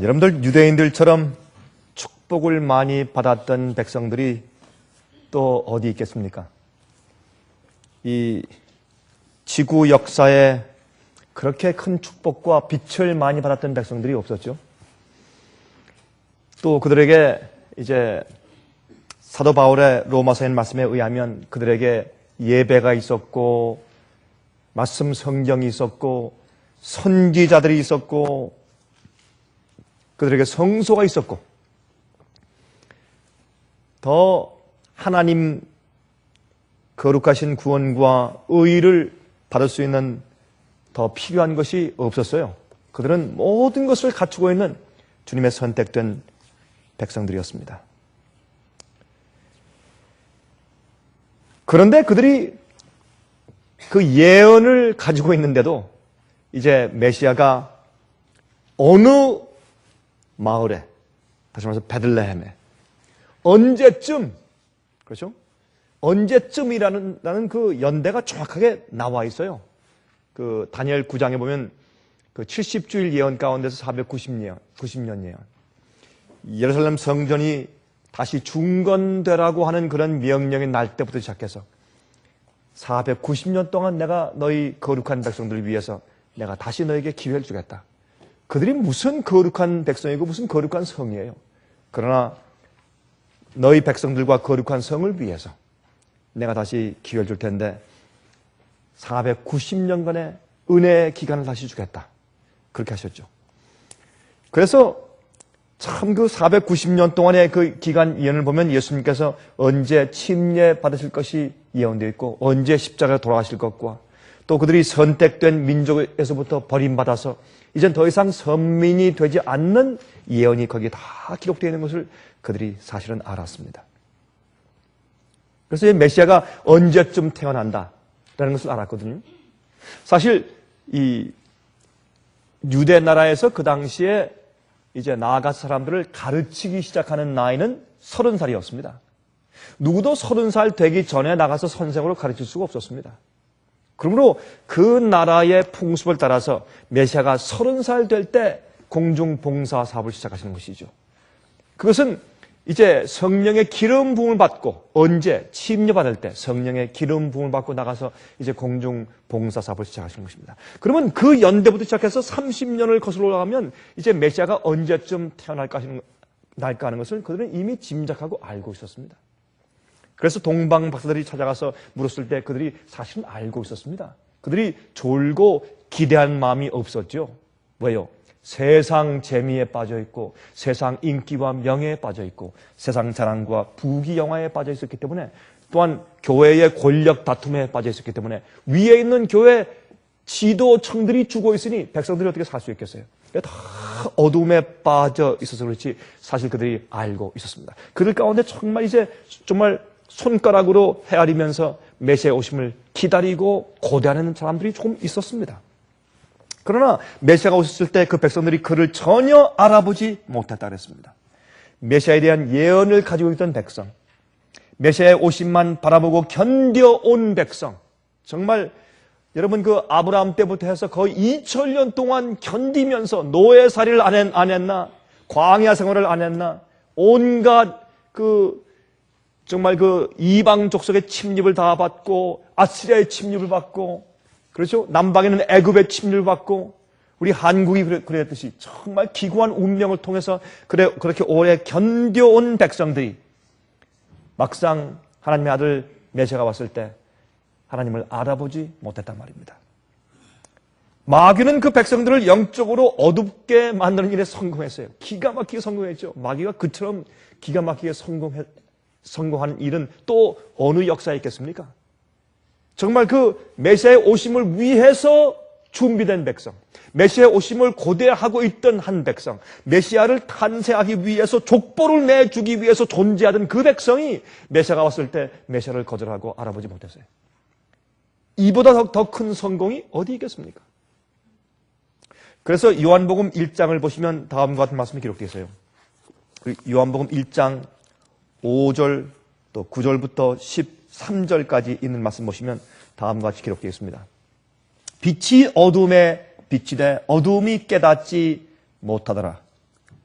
여러분들 유대인들처럼 축복을 많이 받았던 백성들이 또 어디 있겠습니까? 이 지구 역사에 그렇게 큰 축복과 빛을 많이 받았던 백성들이 없었죠. 또 그들에게 이제 사도 바울의 로마서인 말씀에 의하면 그들에게 예배가 있었고 말씀 성경이 있었고 선지자들이 있었고 그들에게 성소가 있었고 더 하나님 거룩하신 구원과 의를 받을 수 있는 더 필요한 것이 없었어요. 그들은 모든 것을 갖추고 있는 주님의 선택된 백성들이었습니다. 그런데 그들이 그 예언을 가지고 있는데도 이제 메시아가 어느 마을에, 다시 말해서 베들레헴에 언제쯤, 그렇죠? 언제쯤이라는 그 연대가 정확하게 나와 있어요. 그 다니엘 9장에 보면 그 70주일 예언 가운데서 490년 예언. 예루살렘 성전이 다시 중건되라고 하는 그런 명령이 날 때부터 시작해서 490년 동안 내가 너희 거룩한 백성들을 위해서 내가 다시 너에게 기회를 주겠다. 그들이 무슨 거룩한 백성이고 무슨 거룩한 성이에요. 그러나 너희 백성들과 거룩한 성을 위해서 내가 다시 기회를 줄 텐데 490년간의 은혜의 기간을 다시 주겠다. 그렇게 하셨죠. 그래서 참 그 490년 동안의 그 기간 예언을 보면 예수님께서 언제 침례 받으실 것이 예언되어 있고 언제 십자가에 돌아가실 것과 또 그들이 선택된 민족에서부터 버림받아서 이젠 더 이상 선민이 되지 않는 예언이 거기에 다 기록되어 있는 것을 그들이 사실은 알았습니다. 그래서 이 메시아가 언제쯤 태어난다라는 것을 알았거든요. 사실 이 유대 나라에서 그 당시에 이제 나아가 사람들을 가르치기 시작하는 나이는 30살이었습니다. 누구도 30살 되기 전에 나가서 선생으로 가르칠 수가 없었습니다. 그러므로 그 나라의 풍습을 따라서 메시아가 30살 될 때 공중봉사 사업을 시작하시는 것이죠. 그것은 이제 성령의 기름 부음을 받고 언제 침례받을 때 성령의 기름 부음을 받고 나가서 이제 공중 봉사 사업을 시작하시는 것입니다. 그러면 그 연대부터 시작해서 30년을 거슬러 올라가면 이제 메시아가 언제쯤 태어날까 하는 것을 그들은 이미 짐작하고 알고 있었습니다. 그래서 동방 박사들이 찾아가서 물었을 때 그들이 사실은 알고 있었습니다. 그들이 졸고 기대한 마음이 없었죠. 왜요? 세상 재미에 빠져 있고 세상 인기와 명예에 빠져 있고 세상 자랑과 부귀영화에 빠져 있었기 때문에 또한 교회의 권력 다툼에 빠져 있었기 때문에 위에 있는 교회 지도층들이 죽어 있으니 백성들이 어떻게 살 수 있겠어요? 다 어둠에 빠져 있어서 그렇지 사실 그들이 알고 있었습니다. 그들 가운데 정말 손가락으로 헤아리면서 메시아의 오심을 기다리고 고대하는 사람들이 조금 있었습니다. 그러나 메시아가 오셨을 때 그 백성들이 그를 전혀 알아보지 못했다 그랬습니다. 메시아에 대한 예언을 가지고 있던 백성, 메시아의 오심만 바라보고 견뎌온 백성, 정말 여러분 그 아브라함 때부터 해서 거의 2000년 동안 견디면서 노예살이를 안 했나, 광야 생활을 안 했나, 온갖 정말 그 이방 족속의 침입을 다 받고 아시리아의 침입을 받고 그렇죠? 남방에는 애굽의 침입을 받고 우리 한국이 그랬듯이 정말 기구한 운명을 통해서 그렇게 오래 견뎌온 백성들이 막상 하나님의 아들 메시아가 왔을 때 하나님을 알아보지 못했단 말입니다. 마귀는 그 백성들을 영적으로 어둡게 만드는 일에 성공했어요. 기가 막히게 성공했죠. 마귀가 그처럼 기가 막히게 성공한 일은 또 어느 역사에 있겠습니까? 정말 그 메시아의 오심을 위해서 준비된 백성, 메시아의 오심을 고대하고 있던 한 백성, 메시아를 탄생하기 위해서 족보를 내주기 위해서 존재하던 그 백성이 메시아가 왔을 때 메시아를 거절하고 알아보지 못했어요. 이보다 더 큰 성공이 어디 있겠습니까? 그래서 요한복음 1장을 보시면 다음과 같은 말씀이 기록되어 있어요. 요한복음 1장 5절 또 9절부터 13절까지 있는 말씀 보시면 다음과 같이 기록되어 있습니다. 빛이 어둠에 비치되 어둠이 깨닫지 못하더라.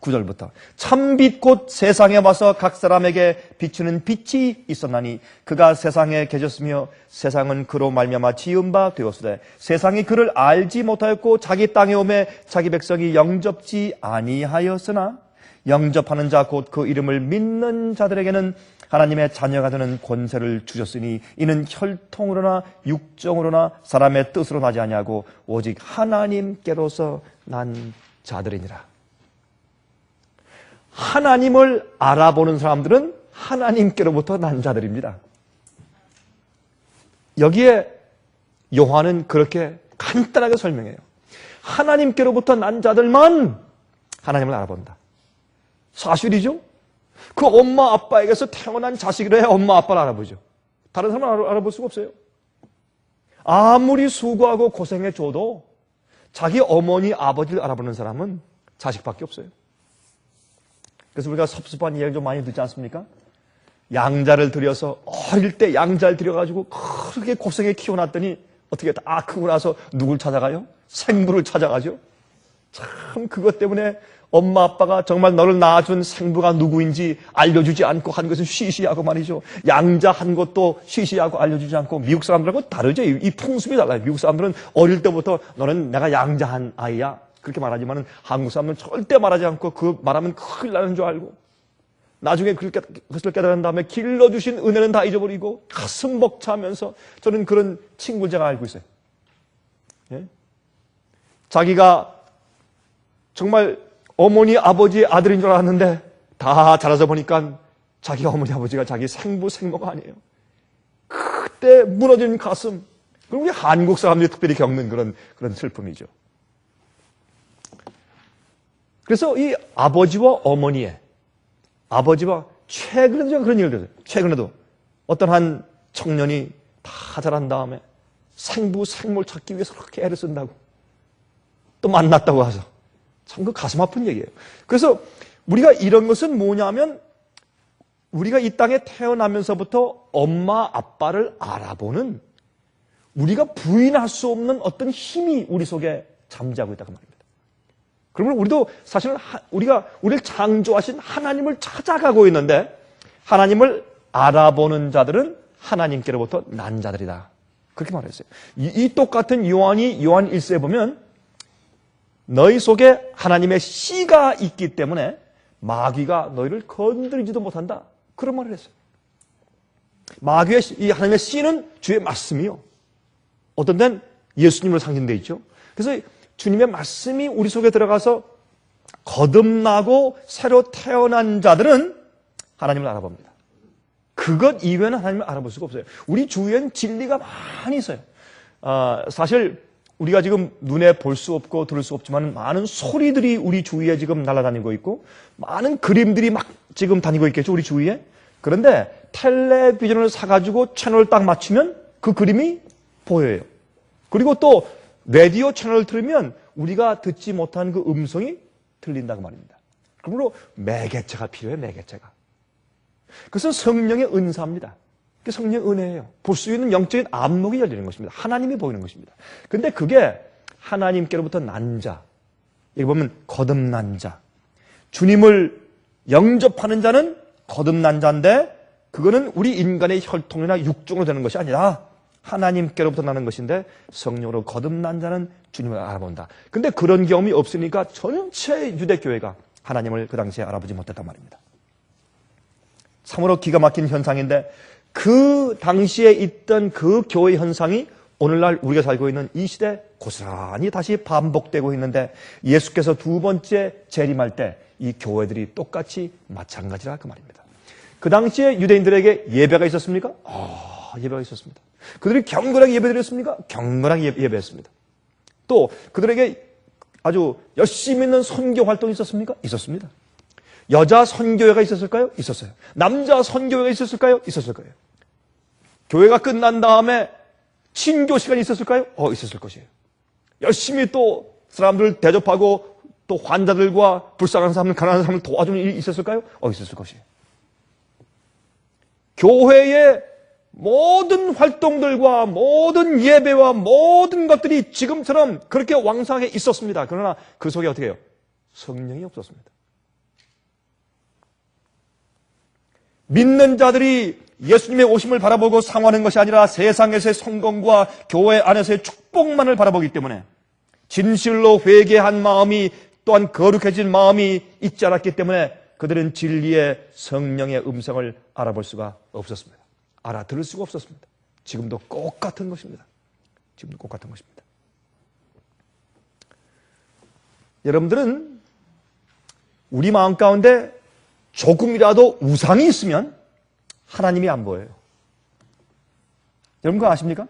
9절부터 참빛 곧 세상에 와서 각 사람에게 비추는 빛이 있었나니 그가 세상에 계셨으며 세상은 그로 말미암아 지은 바 되었으되 세상이 그를 알지 못하였고 자기 땅에 오매 자기 백성이 영접지 아니하였으나 영접하는 자 곧 그 이름을 믿는 자들에게는 하나님의 자녀가 되는 권세를 주셨으니 이는 혈통으로나 육정으로나 사람의 뜻으로 나지 아니하고 오직 하나님께로서 난 자들이니라. 하나님을 알아보는 사람들은 하나님께로부터 난 자들입니다. 여기에 요한은 그렇게 간단하게 설명해요. 하나님께로부터 난 자들만 하나님을 알아본다. 사실이죠? 그 엄마 아빠에게서 태어난 자식이라 해야 엄마 아빠를 알아보죠. 다른 사람을 알아볼 수가 없어요. 아무리 수고하고 고생해줘도 자기 어머니 아버지를 알아보는 사람은 자식밖에 없어요. 그래서 우리가 섭섭한 이야기 좀 많이 듣지 않습니까? 양자를 들여서 어릴 때 양자를 들여가지고 그렇게 고생해 키워놨더니 어떻게 다 크고 나서 누굴 찾아가요? 생부를 찾아가죠. 참 그것 때문에 엄마 아빠가 정말 너를 낳아준 생부가 누구인지 알려주지 않고 한 것은 시시하고 말이죠. 양자 한 것도 시시하고 알려주지 않고 미국 사람들하고 다르죠. 이 풍습이 달라요. 미국 사람들은 어릴 때부터 너는 내가 양자한 아이야. 그렇게 말하지만 한국 사람은 절대 말하지 않고 그 말하면 큰일 나는 줄 알고 나중에 그것을 깨달은 다음에 길러주신 은혜는 다 잊어버리고 가슴 벅차면서 저는 그런 친구를 제가 알고 있어요. 예? 자기가 정말 어머니 아버지의 아들인 줄 알았는데 다 자라서 보니까 자기 어머니 아버지가 자기 생부 생모가 아니에요. 그때 무너진 가슴. 그리고 우리 한국 사람들이 특별히 겪는 그런 슬픔이죠. 그래서 이 아버지와 어머니의 아버지와 최근에도 제가 그런 얘기를 들었어요. 최근에도 어떤 한 청년이 다 자란 다음에 생부 생모를 찾기 위해서 그렇게 애를 쓴다고 또 만났다고 해서 참 그 가슴 아픈 얘기예요. 그래서 우리가 이런 것은 뭐냐면 우리가 이 땅에 태어나면서부터 엄마 아빠를 알아보는 우리가 부인할 수 없는 어떤 힘이 우리 속에 잠자고 있다고 말입니다. 그러면 우리도 사실은 우리를 창조하신 하나님을 찾아가고 있는데 하나님을 알아보는 자들은 하나님께로부터 난 자들이다. 그렇게 말했어요. 이 똑같은 요한이 요한 1서에 보면 너희 속에 하나님의 씨가 있기 때문에 마귀가 너희를 건드리지도 못한다. 그런 말을 했어요. 마귀의 이 하나님의 씨는 주의 말씀이요. 어떤 데는 예수님으로 상징되어 있죠. 그래서 주님의 말씀이 우리 속에 들어가서 거듭나고 새로 태어난 자들은 하나님을 알아봅니다. 그것 이외에는 하나님을 알아볼 수가 없어요. 우리 주위엔 진리가 많이 있어요. 사실 우리가 지금 눈에 볼 수 없고 들을 수 없지만 많은 소리들이 우리 주위에 지금 날아다니고 있고 많은 그림들이 막 지금 다니고 있겠죠, 우리 주위에. 그런데 텔레비전을 사가지고 채널을 딱 맞추면 그 그림이 보여요. 그리고 또 라디오 채널을 틀으면 우리가 듣지 못한 그 음성이 들린다고 말입니다. 그러므로 매개체가 필요해요, 매개체가. 그것은 성령의 은사입니다. 그게 성령의 은혜예요. 볼 수 있는 영적인 안목이 열리는 것입니다. 하나님이 보이는 것입니다. 근데 그게 하나님께로부터 난 자, 여기 보면 거듭난 자, 주님을 영접하는 자는 거듭난 자인데 그거는 우리 인간의 혈통이나 육종으로 되는 것이 아니라 하나님께로부터 나는 것인데 성령으로 거듭난 자는 주님을 알아본다. 근데 그런 경험이 없으니까 전체 유대교회가 하나님을 그 당시에 알아보지 못했단 말입니다. 참으로 기가 막힌 현상인데 그 당시에 있던 그 교회 현상이 오늘날 우리가 살고 있는 이 시대에 고스란히 다시 반복되고 있는데 예수께서 두 번째 재림할 때 이 교회들이 똑같이 마찬가지라 그 말입니다. 그 당시에 유대인들에게 예배가 있었습니까? 예배가 있었습니다. 그들이 경건하게 예배드렸습니까? 경건하게 예배했습니다. 또 그들에게 아주 열심히 있는 선교 활동이 있었습니까? 있었습니다. 여자 선교회가 있었을까요? 있었어요. 남자 선교회가 있었을까요? 있었을 거예요. 교회가 끝난 다음에 친교 시간이 있었을까요? 있었을 것이에요. 열심히 또 사람들을 대접하고 또 환자들과 불쌍한 사람들, 가난한 사람을 도와주는 일이 있었을까요? 있었을 것이에요. 교회의 모든 활동들과 모든 예배와 모든 것들이 지금처럼 그렇게 왕성하게 있었습니다. 그러나 그 속에 어떻게 해요? 성령이 없었습니다. 믿는 자들이 예수님의 오심을 바라보고 상호하는 것이 아니라 세상에서의 성공과 교회 안에서의 축복만을 바라보기 때문에 진실로 회개한 마음이 또한 거룩해진 마음이 있지 않았기 때문에 그들은 진리의 성령의 음성을 알아볼 수가 없었습니다. 알아들을 수가 없었습니다. 지금도 똑같은 것입니다. 지금도 똑같은 것입니다. 여러분들은 우리 마음 가운데 조금이라도 우상이 있으면 하나님이 안 보여요. 여러분 그거 아십니까?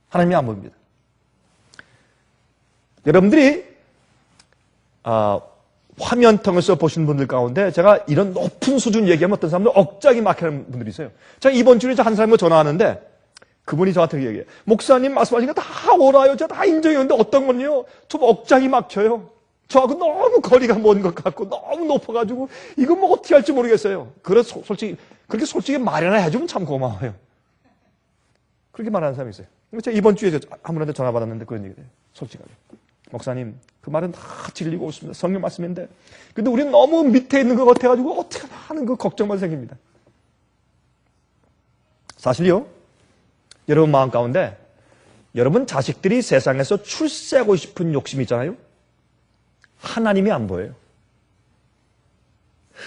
하나님이 안 보입니다. 여러분들이 화면 통해서 보시는 분들 가운데 제가 이런 높은 수준 얘기하면 어떤 사람들 억장이 막히는 분들이 있어요. 제가 이번 주에 한 사람과 전화하는데 그분이 저한테 얘기해요. 목사님 말씀하신 거 다 옳아요. 제가 다 인정했는데 어떤 건요? 좀 억장이 막혀요. 저하고 너무 거리가 먼 것 같고 너무 높아가지고 이거 뭐 어떻게 할지 모르겠어요. 그래서 그렇게 솔직히 말이나 해주면 참 고마워요. 그렇게 말하는 사람이 있어요. 제가 이번 주에 한 분한테 전화 받았는데 그런 얘기를 해요. 솔직하게. 목사님, 그 말은 다 진리고 옳습니다. 성경 말씀인데. 근데 우리는 너무 밑에 있는 것 같아가지고 어떻게 하는 그 걱정만 생깁니다. 사실요, 여러분 마음 가운데 여러분 자식들이 세상에서 출세하고 싶은 욕심이 있잖아요. 하나님이 안 보여요.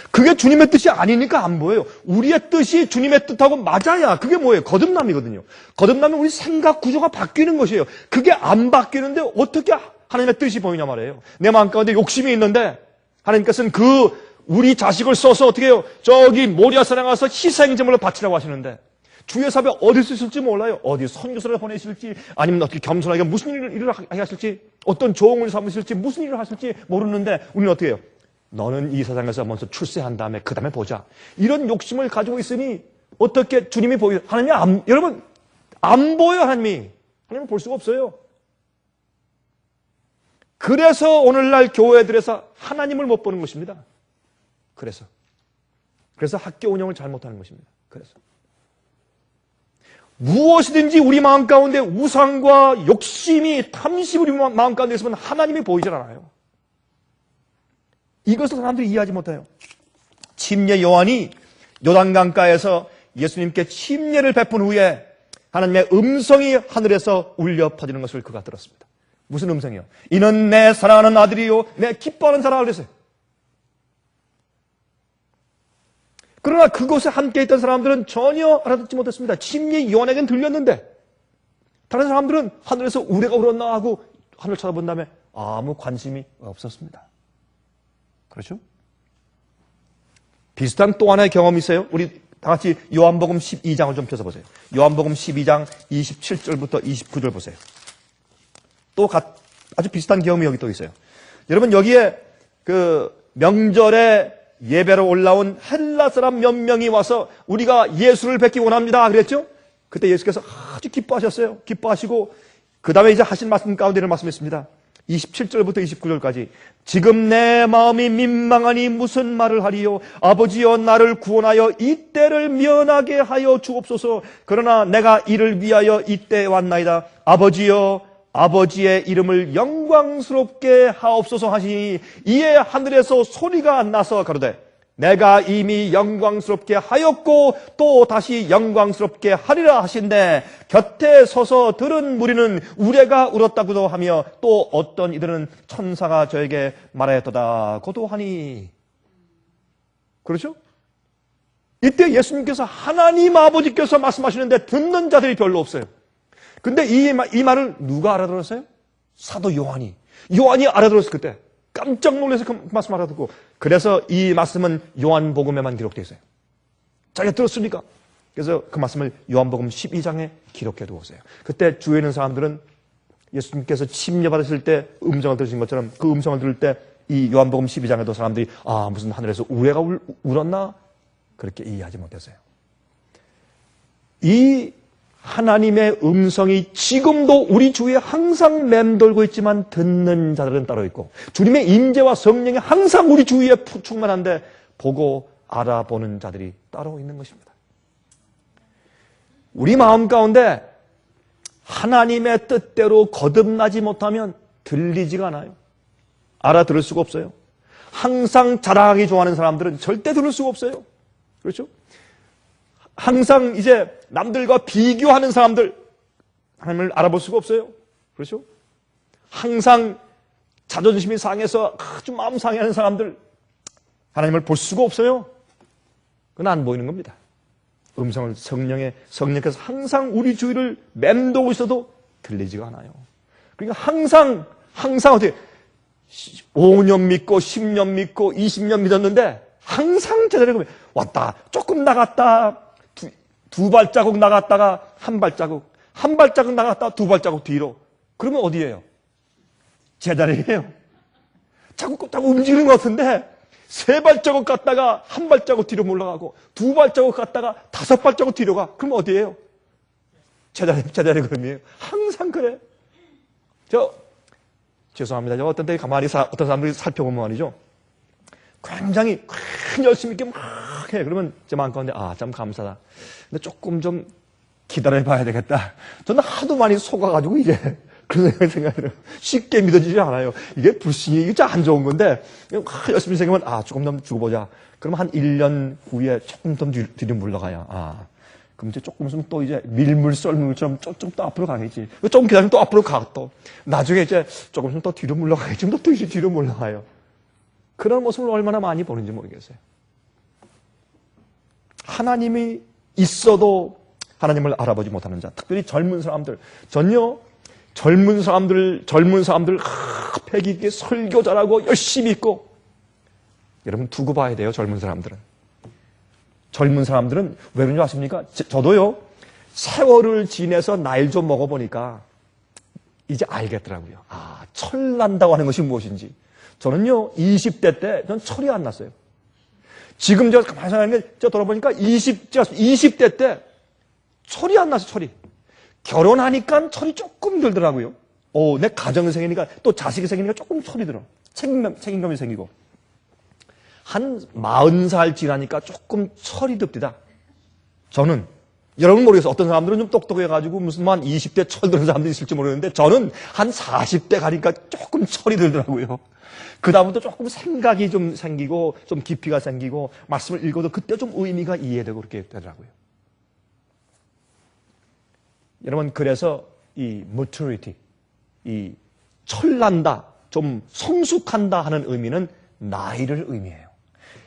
그게 주님의 뜻이 아니니까 안 보여요. 우리의 뜻이 주님의 뜻하고 맞아야 그게 뭐예요? 거듭남이거든요. 거듭남은 우리 생각 구조가 바뀌는 것이에요. 그게 안 바뀌는데 어떻게 하나님의 뜻이 보이냐 말이에요. 내 마음 가운데 욕심이 있는데 하나님께서는 우리 자식을 써서 어떻게 해요? 저기 모리아산에 가서 희생제물을 바치라고 하시는데 주의 사업에 어디서 있을지 몰라요. 어디 선교사를 보내실지 아니면 어떻게 겸손하게 무슨 일을 하실지 어떤 종을 삼으실지 무슨 일을 하실지 모르는데 우리는 어떻게 해요? 너는 이 세상에서 먼저 출세한 다음에 그 다음에 보자. 이런 욕심을 가지고 있으니 어떻게 주님이 보여요? 하나님이 여러분 안 보여요. 하나님이 볼 수가 없어요. 그래서 오늘날 교회들에서 하나님을 못 보는 것입니다. 그래서 학교 운영을 잘못하는 것입니다. 그래서 무엇이든지 우리 마음 가운데 우상과 욕심이 탐심이 우리 마음 가운데 있으면 하나님이 보이질 않아요. 이것을 사람들이 이해하지 못해요. 침례 요한이 요단강가에서 예수님께 침례를 베푼 후에 하나님의 음성이 하늘에서 울려 퍼지는 것을 그가 들었습니다. 무슨 음성이요? 이는 내 사랑하는 아들이요 내 기뻐하는 자라 그랬어요. 그러나 그곳에 함께 있던 사람들은 전혀 알아듣지 못했습니다. 침례 요한에겐 들렸는데 다른 사람들은 하늘에서 우레가 울었나 하고 하늘 쳐다본 다음에 아무 관심이 없었습니다. 그렇죠? 비슷한 또 하나의 경험이 있어요. 우리 다 같이 요한복음 12장을 좀 펴서 보세요. 요한복음 12장 27절부터 29절 보세요. 또 아주 비슷한 경험이 여기 또 있어요. 여러분 여기에 그 명절에 예배로 올라온 헬라 사람 몇 명이 와서 우리가 예수를 뵙기 원합니다 그랬죠? 그때 예수께서 아주 기뻐하셨어요. 기뻐하시고 그 다음에 이제 하신 말씀 가운데를 말씀했습니다. 27절부터 29절까지 지금 내 마음이 민망하니 무슨 말을 하리요? 아버지여 나를 구원하여 이때를 면하게 하여 주옵소서. 그러나 내가 이를 위하여 이때에 왔나이다. 아버지여 아버지의 이름을 영광스럽게 하옵소서 하시니 이에 하늘에서 소리가 나서 가로되 내가 이미 영광스럽게 하였고 또 다시 영광스럽게 하리라 하신대 곁에 서서 들은 무리는 우레가 울었다고도 하며 또 어떤 이들은 천사가 저에게 말하였다고도 하니. 그렇죠? 이때 예수님께서 하나님 아버지께서 말씀하시는데 듣는 자들이 별로 없어요. 근데 이 말을 누가 알아들었어요? 사도 요한이 알아들었어요. 그때 깜짝 놀라서 그 말씀 알아듣고 그래서 이 말씀은 요한복음에만 기록되어 있어요. 자기가 들었으니까. 그래서 그 말씀을 요한복음 12장에 기록해 두었어요. 그때 주위에 있는 사람들은 예수님께서 침례 받으실 때 음성을 들으신 것처럼 그 음성을 들을 때 이 요한복음 12장에도 사람들이 무슨 하늘에서 우레가 울었나? 그렇게 이해하지 못했어요. 이 하나님의 음성이 지금도 우리 주위에 항상 맴돌고 있지만 듣는 자들은 따로 있고 주님의 임재와 성령이 항상 우리 주위에 충만한데 보고 알아보는 자들이 따로 있는 것입니다. 우리 마음 가운데 하나님의 뜻대로 거듭나지 못하면 들리지가 않아요. 알아들을 수가 없어요. 항상 자랑하기 좋아하는 사람들은 절대 들을 수가 없어요. 그렇죠? 항상 이제 남들과 비교하는 사람들, 하나님을 알아볼 수가 없어요. 그렇죠? 항상 자존심이 상해서 아주 마음 상해하는 사람들, 하나님을 볼 수가 없어요. 그건 안 보이는 겁니다. 음성을 성령께서 항상 우리 주위를 맴돌고 있어도 들리지가 않아요. 그러니까 항상 어떻게 5년 믿고 10년 믿고 20년 믿었는데 항상 제자리가 왔다 조금 나갔다 두 발자국 나갔다가 한 발자국 나갔다 두 발자국 뒤로. 그러면 어디예요? 제자리예요. 자꾸 움직이는 것 같은데 세 발자국 갔다가 한 발자국 뒤로 물러가고 두 발자국 갔다가 다섯 발자국 뒤로 가. 그럼 어디예요? 제자리 걸음이에요. 항상 그래. 죄송합니다. 어떤 때 가만히 어떤 사람들이 살펴보면 말이죠. 굉장히 열심히 이렇게 막 해. 그러면 제 마음 가운데 참 감사다. 근데 조금 좀 기다려봐야 되겠다. 저는 하도 많이 속아가지고 이제 그런 생각이 들어요. 쉽게 믿어지지 않아요. 이게 불신이 이게 안 좋은 건데 열심히 생각하면 조금 더 두고 보자. 그러면 한 1년 후에 조금 더 뒤로 물러가야 그럼 이제 조금 있으면 또 이제 밀물 썰물처럼 좀 또 앞으로 가겠지. 조금 기다리면 또 앞으로 가 또. 나중에 이제 조금 있으면 또 뒤로 물러가겠지. 또 이제 뒤로 물러가요. 그런 모습을 얼마나 많이 보는지 모르겠어요. 하나님이 있어도 하나님을 알아보지 못하는 자, 특별히 젊은 사람들. 전요 젊은 사람들 패기 있게 설교 잘하고 열심히 있고. 여러분 두고 봐야 돼요. 젊은 사람들은 왜 그런지 아십니까? 저도요 세월을 지내서 나이를 좀 먹어보니까 이제 알겠더라고요. 철난다고 하는 것이 무엇인지. 저는요 20대 때 전 철이 안 났어요. 지금 제가 가만히 생각하는 게 제가 돌아보니까 20대 때 철이 안 나서 철이. 결혼하니까 철이 조금 들더라고요. 내 가정이 생기니까 또 자식이 생기니까 조금 철이 들어. 책임감이 생기고. 한 40살 지나니까 조금 철이 듭디다. 저는 여러분 모르겠어요. 어떤 사람들은 좀 똑똑해가지고 무슨 한 20대 철 드는 사람들이 있을지 모르겠는데 저는 한 40대 가니까 조금 철이 들더라고요. 그 다음부터 조금 생각이 좀 생기고 좀 깊이가 생기고 말씀을 읽어도 그때 좀 의미가 이해되고 그렇게 되더라고요. 여러분 그래서 이 maturity, 이 철난다, 좀 성숙한다 하는 의미는 나이를 의미해요.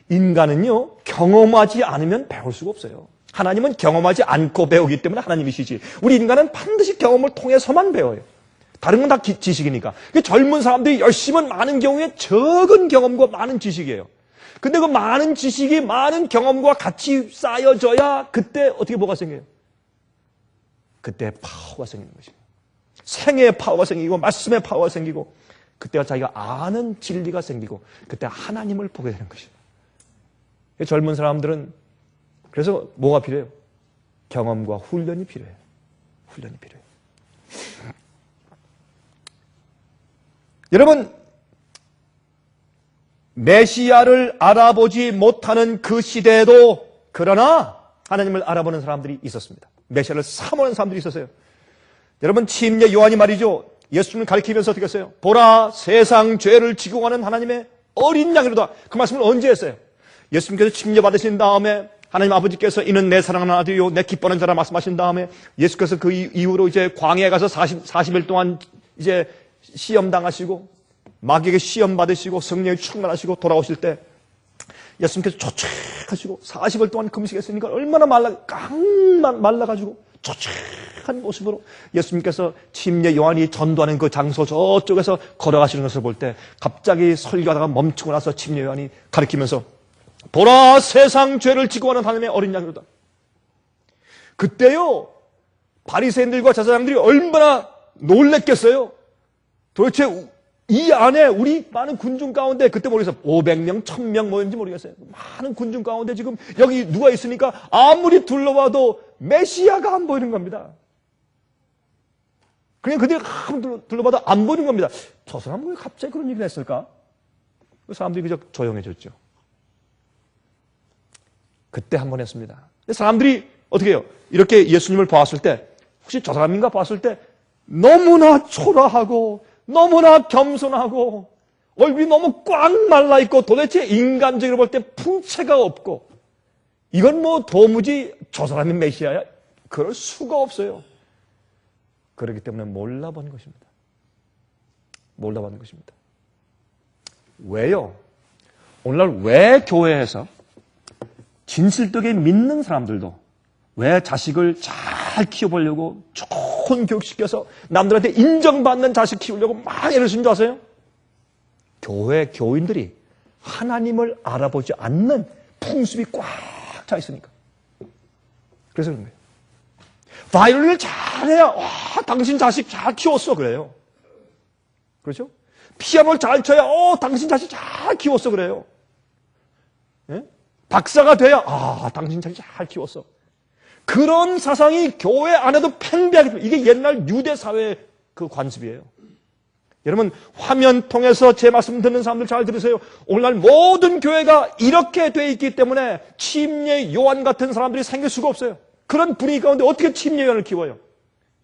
인간은요 경험하지 않으면 배울 수가 없어요. 하나님은 경험하지 않고 배우기 때문에 하나님이시지. 우리 인간은 반드시 경험을 통해서만 배워요. 다른 건 다 지식이니까. 젊은 사람들이 열심은 많은 경우에 적은 경험과 많은 지식이에요. 근데 그 많은 지식이 많은 경험과 같이 쌓여져야 그때 어떻게 뭐가 생겨요? 그때 파워가 생기는 것이에요. 생애의 파워가 생기고 말씀의 파워가 생기고 그때가 자기가 아는 진리가 생기고 그때 하나님을 보게 되는 것이에요. 젊은 사람들은 그래서 뭐가 필요해요? 경험과 훈련이 필요해요. 훈련이 필요해요. 여러분, 메시아를 알아보지 못하는 그 시대에도 그러나 하나님을 알아보는 사람들이 있었습니다. 메시아를 사모하는 사람들이 있었어요. 여러분, 침례 요한이 말이죠. 예수님을 가리키면서 어떻게 했어요? 보라, 세상 죄를 지고 가는 하나님의 어린 양이로다. 그 말씀을 언제 했어요? 예수님께서 침례 받으신 다음에 하나님 아버지께서 이는 내 사랑하는 아들이요 내 기뻐하는 자라 말씀하신 다음에 예수께서 그 이후로 이제 광야에 가서 40일 동안 이제 시험 당하시고 마귀에게 시험 받으시고 성령에 충만하시고 돌아오실 때 예수님께서 초췌하시고 40일 동안 금식했으니까 얼마나 말라가지고 초췌한 모습으로 예수님께서 침례 요한이 전도하는 그 장소 저쪽에서 걸어가시는 것을 볼 때 갑자기 설교하다가 멈추고 나서 침례 요한이 가리키면서 보라 세상 죄를 지고 가는 하나님의 어린 양이로다. 그때요 바리새인들과 제사장들이 얼마나 놀랬겠어요. 도대체 이 안에 우리 많은 군중 가운데 그때 모르겠어요. 500명, 1000명 뭐였는지 모르겠어요. 많은 군중 가운데 지금 여기 누가 있으니까 아무리 둘러봐도 메시아가 안 보이는 겁니다. 그냥 그들이 둘러봐도 안 보이는 겁니다. 저 사람은 왜 갑자기 그런 얘기를 했을까? 그 사람들이 그저 조용해졌죠. 그때 한 번 했습니다. 사람들이 어떻게 해요? 이렇게 예수님을 보았을 때 혹시 저 사람인가 봤을 때 너무나 초라하고 너무나 겸손하고 얼굴이 너무 꽉 말라있고 도대체 인간적으로 볼 때 풍채가 없고 이건 뭐 도무지 저 사람이 메시아야? 그럴 수가 없어요. 그렇기 때문에 몰라본 것입니다. 몰라본 것입니다. 왜요? 오늘날 왜 교회에서 진실되게 믿는 사람들도 왜 자식을 잘 키워보려고 좋은 교육시켜서 남들한테 인정받는 자식 키우려고 막 애를 쓴 줄 아세요? 교회 교인들이 하나님을 알아보지 않는 풍습이 꽉 차 있으니까. 그래서 그런 거예요. 바이올린을 잘해야 와, 당신 자식 잘 키웠어 그래요. 그렇죠? 피아노를 잘 쳐야 당신 자식 잘 키웠어 그래요. 예? 박사가 돼야 당신 자식 잘 키웠어. 그런 사상이 교회 안에도 팽배하기 때문에 이게 옛날 유대 사회의 그 관습이에요. 여러분 화면 통해서 제 말씀 듣는 사람들 잘 들으세요. 오늘날 모든 교회가 이렇게 돼 있기 때문에 침례 요한 같은 사람들이 생길 수가 없어요. 그런 분위기 가운데 어떻게 침례 요한을 키워요?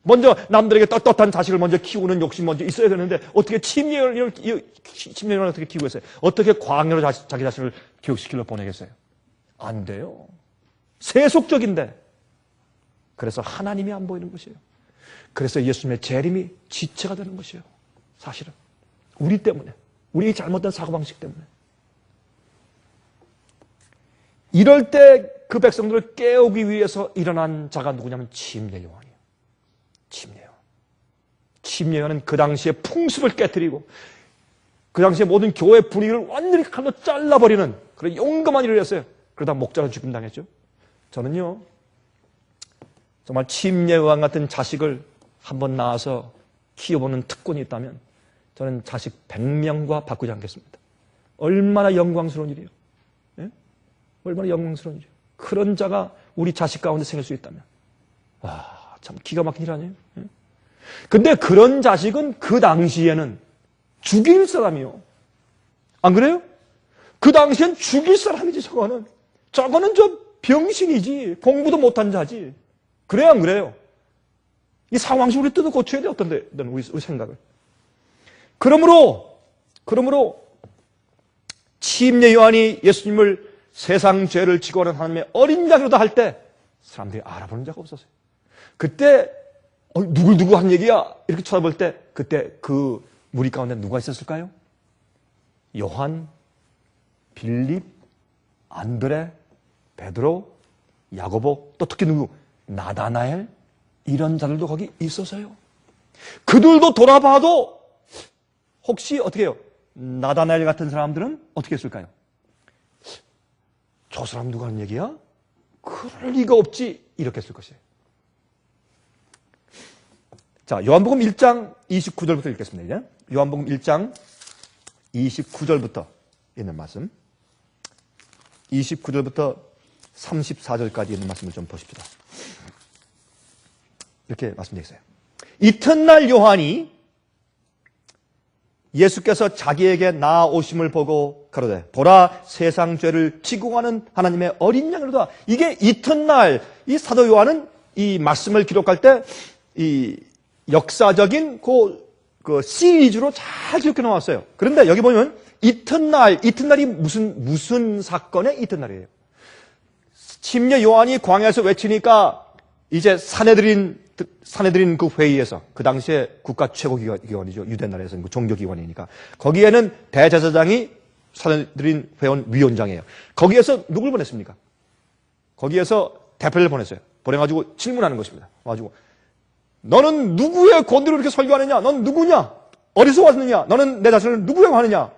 먼저 남들에게 떳떳한 자식을 먼저 키우는 욕심 먼저 있어야 되는데 어떻게 침례 요한을 어떻게 키우고 있어요? 어떻게 광야로 자기 자신을 교육시키려 보내겠어요? 안 돼요. 세속적인데. 그래서 하나님이 안 보이는 것이에요. 그래서 예수님의 재림이 지체가 되는 것이에요. 사실은 우리 때문에, 우리의 잘못된 사고방식 때문에. 이럴 때 그 백성들을 깨우기 위해서 일어난 자가 누구냐면 침례 요한이에요. 침례 요한. 침례 요한은 그 당시에 풍습을 깨뜨리고 그 당시에 모든 교회 분위기를 완전히 칼로 잘라버리는 그런 용감한 일을 했어요. 그러다 목자로 죽임당했죠. 저는요 정말 침례 요한 같은 자식을 한번 낳아서 키워보는 특권이 있다면 저는 자식 100명과 바꾸지 않겠습니다. 얼마나 영광스러운 일이에요. 예? 얼마나 영광스러운 일이에요. 그런 자가 우리 자식 가운데 생길 수 있다면 와, 참 기가 막힌 일 아니에요. 예? 근데 그런 자식은 그 당시에는 죽일 사람이요. 안 그래요? 그 당시엔 죽일 사람이지 저거는. 저거는 저 병신이지. 공부도 못한 자지. 그래요 안 그래요? 이 상황식 우리 뜯어 고쳐야 돼. 어떤데 우리 생각을. 그러므로 침례 요한이 예수님을 세상 죄를 지고 하는 하나님의 어린 양이로다 할 때 사람들이 알아보는 자가 없었어요. 그때 누구 한 얘기야? 이렇게 쳐다볼 때 그때 그 무리 가운데 누가 있었을까요? 요한, 빌립, 안드레, 베드로, 야고보, 또 특히 누구? 나다나엘 이런 자들도 거기 있어서요. 그들도 돌아봐도 혹시 어떻게 해요? 나다나엘 같은 사람들은 어떻게 했을까요? 저 사람 누가 하는 얘기야? 그럴 리가 없지. 이렇게 했을 것이에요. 자, 요한복음 1장 29절부터 읽겠습니다. 이제. 요한복음 1장 29절부터 있는 말씀. 29절부터 34절까지 있는 말씀을 좀 보십시다. 이렇게 말씀되어 있어요. 이튿날 요한이 예수께서 자기에게 나아오심을 보고 가로되 보라 세상 죄를 지고 가는 하나님의 어린 양이로다. 이게 이튿날 이 사도 요한은 이 말씀을 기록할 때 이 역사적인 그 시리즈로 잘 기록해 놓았어요. 그런데 여기 보면 이튿날이 무슨 사건의 이튿날이에요. 침례 요한이 광야에서 외치니까 이제 사내들인 그 회의에서 그 당시에 국가 최고 기관이죠. 유대 나라에서는 그 종교 기관이니까 거기에는 대제사장이 사내들인 회원 위원장이에요. 거기에서 누굴 보냈습니까? 거기에서 대표를 보냈어요. 보내가지고 질문하는 것입니다. 와가지고 너는 누구의 권위로 이렇게 설교하느냐? 넌 누구냐? 어디서 왔느냐? 너는 내 자신을 누구라고 하느냐?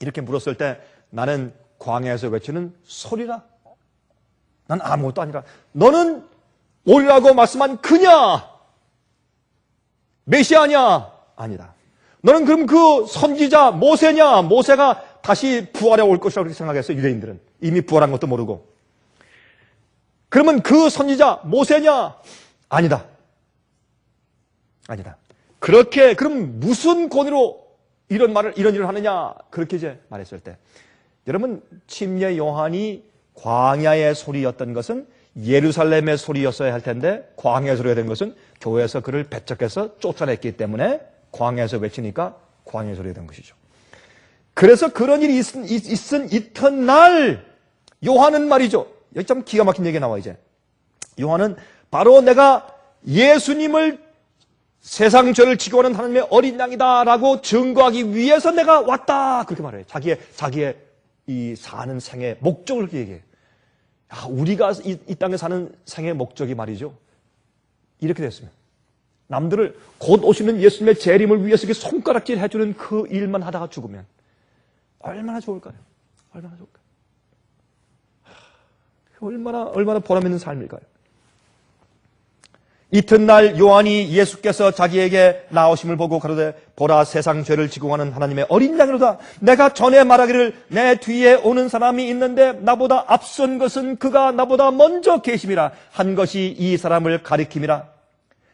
이렇게 물었을 때 나는 광야에서 외치는 소리라. 난 아무것도 아니라. 너는 오리라고 말씀한 그냐? 메시아냐? 아니다. 너는 그럼 그 선지자 모세냐? 모세가 다시 부활해 올 것이라고 그렇게 생각했어요. 유대인들은. 이미 부활한 것도 모르고. 그러면 그 선지자 모세냐? 아니다. 아니다. 그럼 무슨 권위로 이런 일을 하느냐? 그렇게 이제 말했을 때. 여러분, 침례 요한이 광야의 소리였던 것은 예루살렘의 소리였어야 할 텐데 광야의 소리가 된 것은 교회에서 그를 배척해서 쫓아냈기 때문에 광야에서 외치니까 광야의 소리가 된 것이죠. 그래서 그런 일이 있은 이튿날 요한은 말이죠. 여기 참 기가 막힌 얘기가 나와 이제. 요한은 바로 내가 예수님을 세상 죄를 지고 오는 하나님의 어린 양이다라고 증거하기 위해서 내가 왔다 그렇게 말해요. 자기의 이 사는 생의 목적을 그렇게 얘기해요. 우리가 이 땅에 사는 생의 목적이 말이죠. 이렇게 됐으면 남들을 곧 오시는 예수님의 재림을 위해서 손가락질 해주는 그 일만 하다가 죽으면 얼마나 좋을까요? 얼마나 좋을까요? 얼마나 보람있는 삶일까요? 이튿날 요한이 예수께서 자기에게 나오심을 보고 가로되 보라 세상 죄를 지고 가는 하나님의 어린 양이로다. 내가 전에 말하기를 내 뒤에 오는 사람이 있는데 나보다 앞선 것은 그가 나보다 먼저 계심이라 한 것이 이 사람을 가리킴이라.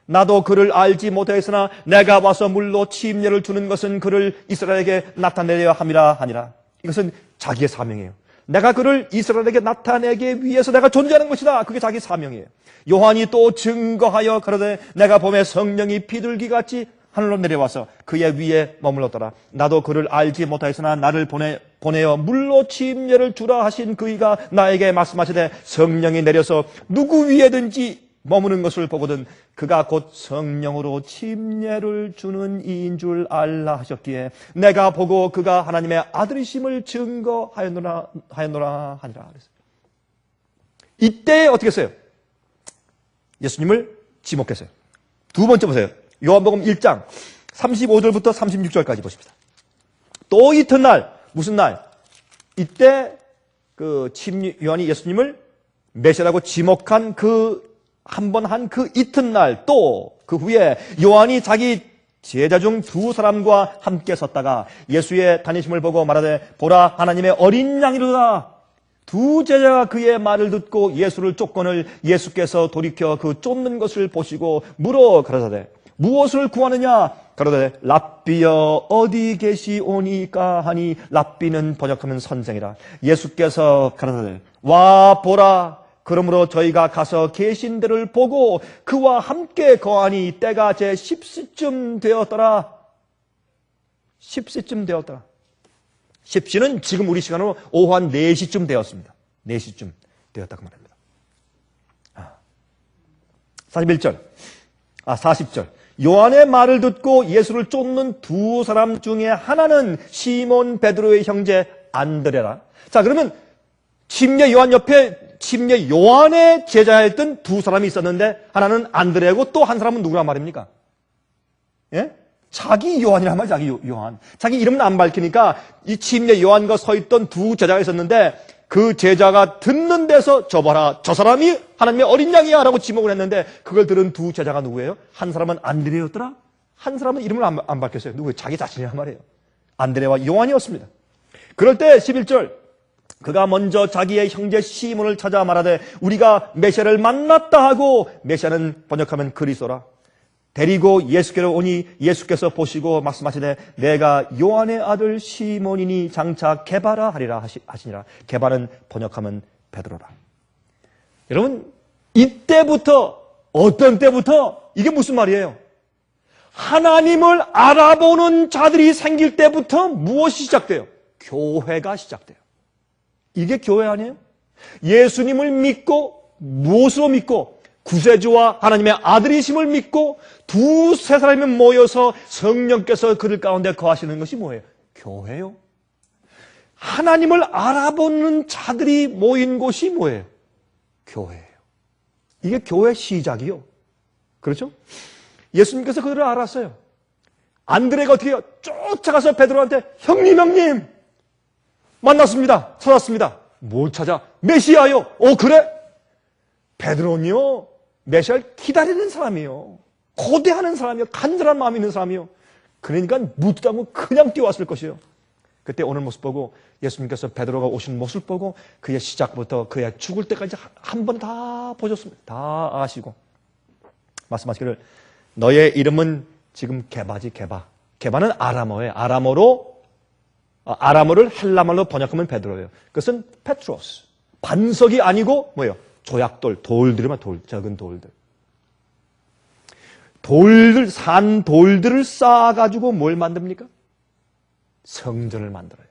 나도 그를 알지 못하였으나 내가 와서 물로 침례를 주는 것은 그를 이스라엘에게 나타내려 함이라 하니라. 이것은 자기의 사명이에요. 내가 그를 이스라엘에게 나타내기 위해서 내가 존재하는 것이다. 그게 자기 사명이에요. 요한이 또 증거하여 가로되 내가 봄에 성령이 비둘기같이 하늘로 내려와서 그의 위에 머물렀더라. 나도 그를 알지 못하였으나 나를 보내어 물로 침례를 주라 하신 그이가 나에게 말씀하시되 성령이 내려서 누구 위에든지 머무는 것을 보거든 그가 곧 성령으로 침례를 주는 이인 줄 알라 하셨기에 내가 보고 그가 하나님의 아들이심을 증거하였노라 하니라. 이때 어떻게 했어요? 예수님을 지목했어요. 두 번째 보세요. 요한복음 1장 35절부터 36절까지 보십시다. 또 이튿날 무슨 날? 이때 요한이 예수님을 메시아라고 지목한 한 이튿날 또 그 후에 요한이 자기 제자 중 두 사람과 함께 섰다가 예수의 다니심을 보고 말하되 보라 하나님의 어린 양이로다. 두 제자가 그의 말을 듣고 예수를 쫓거늘 예수께서 돌이켜 그 쫓는 것을 보시고 물어 가라사대 무엇을 구하느냐? 가로되 랍비여 어디 계시오니까 하니 랍비는 번역하면 선생이라. 예수께서 가라사대 와 보라. 그러므로 저희가 가서 계신 데를 보고 그와 함께 거하니 때가 제 10시쯤 되었더라. 10시쯤 되었더라. 10시는 지금 우리 시간으로 오후 한 4시쯤 되었습니다. 4시쯤 되었다고 말합니다. 40절. 요한의 말을 듣고 예수를 쫓는 두 사람 중에 하나는 시몬 베드로의 형제 안드레라. 자, 그러면 침례 요한 옆에 침례 요한의 제자였던 두 사람이 있었는데 하나는 안드레고 또 한 사람은 누구란 말입니까? 예? 자기 요한이란 말이야. 자기 요한. 자기 이름은 안 밝히니까 이 침례 요한과 서 있던 두 제자가 있었는데 그 제자가 듣는 데서 저 봐라. 저 사람이 하나님의 어린 양이야 라고 지목을 했는데 그걸 들은 두 제자가 누구예요? 한 사람은 안드레였더라. 한 사람은 이름을 안 밝혔어요. 누구예요? 자기 자신이란 말이에요. 안드레와 요한이었습니다. 그럴 때 11절 그가 먼저 자기의 형제 시몬을 찾아 말하되 우리가 메시아를 만났다 하고 메시아는 번역하면 그리스도라. 데리고 예수께로 오니 예수께서 보시고 말씀하시되 내가 요한의 아들 시몬이니 장차 게바라 하리라 하시니라. 게바는 번역하면 베드로라. 여러분 이때부터 어떤 때부터 이게 무슨 말이에요? 하나님을 알아보는 자들이 생길 때부터 무엇이 시작돼요? 교회가 시작돼요. 이게 교회 아니에요? 예수님을 믿고 무엇으로 믿고 구세주와 하나님의 아들이심을 믿고 두세 사람이 모여서 성령께서 그들 가운데 거하시는 것이 뭐예요? 교회요. 하나님을 알아보는 자들이 모인 곳이 뭐예요? 교회예요. 이게 교회 시작이요. 그렇죠? 예수님께서 그들을 알았어요. 안드레가 어떻게 해요? 쫓아가서 베드로한테 형님 만났습니다. 찾았습니다. 뭘 찾아? 메시아요. 그래? 베드로는요. 메시아를 기다리는 사람이에요. 고대하는 사람이요. 간절한 마음이 있는 사람이요. 그러니까 묻지도 않고 그냥 뛰어왔을 것이에요. 그때 오는 모습 보고 예수님께서 베드로가 오신 모습 보고 그의 시작부터 그의 죽을 때까지 한 번 다 보셨습니다. 다 아시고 말씀하시기를 너의 이름은 지금 게바지 게바. 게바는 아람어예요. 아람어를 헬라말로 번역하면 베드로예요. 그것은 페트로스. 반석이 아니고 뭐예요? 조약돌, 돌들이면 작은 돌들. 산 돌들을 쌓아가지고 뭘 만듭니까? 성전을 만들어요.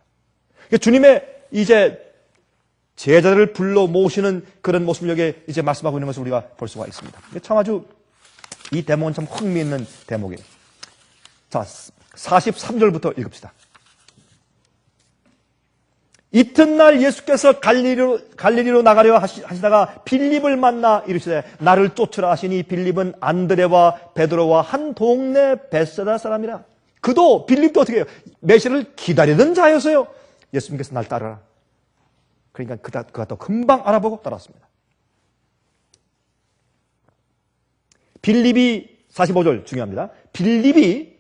그러니까 주님의 이제 제자들을 불러 모시는 그런 모습을 여기 이제 말씀하고 있는 것을 우리가 볼 수가 있습니다. 참 아주 이 대목은 참 흥미있는 대목이에요. 자, 43절부터 읽읍시다. 이튿날 예수께서 갈릴리로 나가려 하시다가 빌립을 만나 이르시되 나를 쫓으라 하시니 빌립은 안드레와 베드로와 한 동네 벳세다 사람이라. 그도 빌립도 어떻게 해요? 메시아를 기다리던 자였어요. 예수님께서 날 따르라. 그러니까 그가 또 금방 알아보고 따랐습니다. 빌립이 45절 중요합니다. 빌립이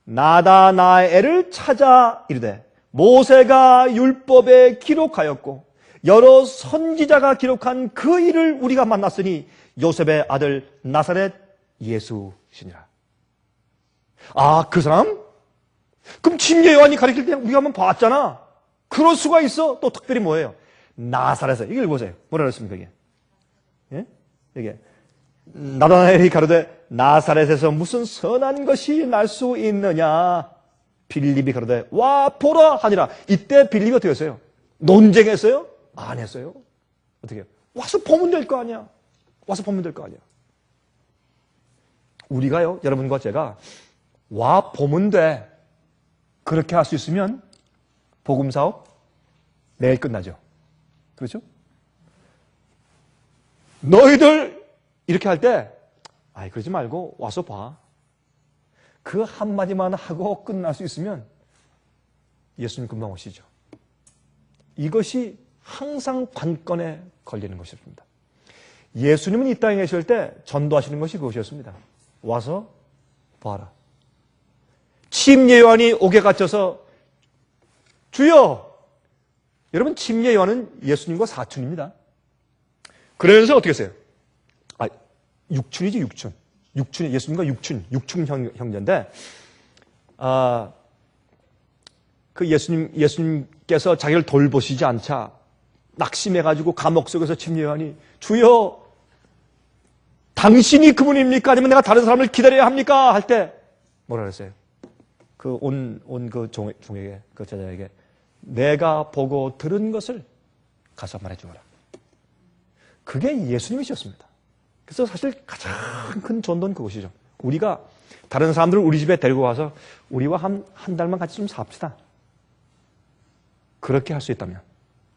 나다나엘을 찾아 이르되 모세가 율법에 기록하였고 여러 선지자가 기록한 그 일을 우리가 만났으니 요셉의 아들 나사렛 예수시니라. 아, 그 사람? 그럼 침례 요한이 가르칠 때 우리가 한번 봤잖아. 그럴 수가 있어. 또 특별히 뭐예요? 나사렛에. 이걸 보세요. 뭐라 그랬습니까, 이게? 예? 이게. 나다나엘이 가로되 나사렛에서 무슨 선한 것이 날 수 있느냐? 빌립이 가로되 와 보라 하니라. 이때 빌립이 어떻게 했어요? 논쟁했어요? 안 했어요. 어떻게 해요? 와서 보면 될 거 아니야. 와서 보면 될 거 아니야. 우리가요, 여러분과 제가 와 보면 돼. 그렇게 할 수 있으면 복음 사업 내일 끝나죠. 그렇죠? 너희들 이렇게 할 때 아이 그러지 말고 와서 봐. 그 한마디만 하고 끝날 수 있으면 예수님 금방 오시죠. 이것이 항상 관건에 걸리는 것이었습니다. 예수님은 이 땅에 계실 때 전도하시는 것이 그것이었습니다. 와서 봐라. 침례 요한이 옥에 갇혀서 주여! 여러분 침례 요한은 예수님과 사촌입니다. 그러면서 어떻게 했어요? 육춘이지 육춘. 육춘, 예수님과 육춘 형제인데, 그 예수님께서 자기를 돌보시지 않자 낙심해가지고 감옥 속에서 침례 요한이 주여, 당신이 그분입니까? 아니면 내가 다른 사람을 기다려야 합니까? 할 때 뭐라 그랬어요? 그 그 종에게, 그 제자에게 내가 보고 들은 것을 가서 말해주어라. 그게 예수님이셨습니다. 그래서 사실 가장 큰 전도는 그것이죠. 우리가 다른 사람들을 우리 집에 데리고 와서 우리와 한 달만 같이 좀 삽시다. 그렇게 할 수 있다면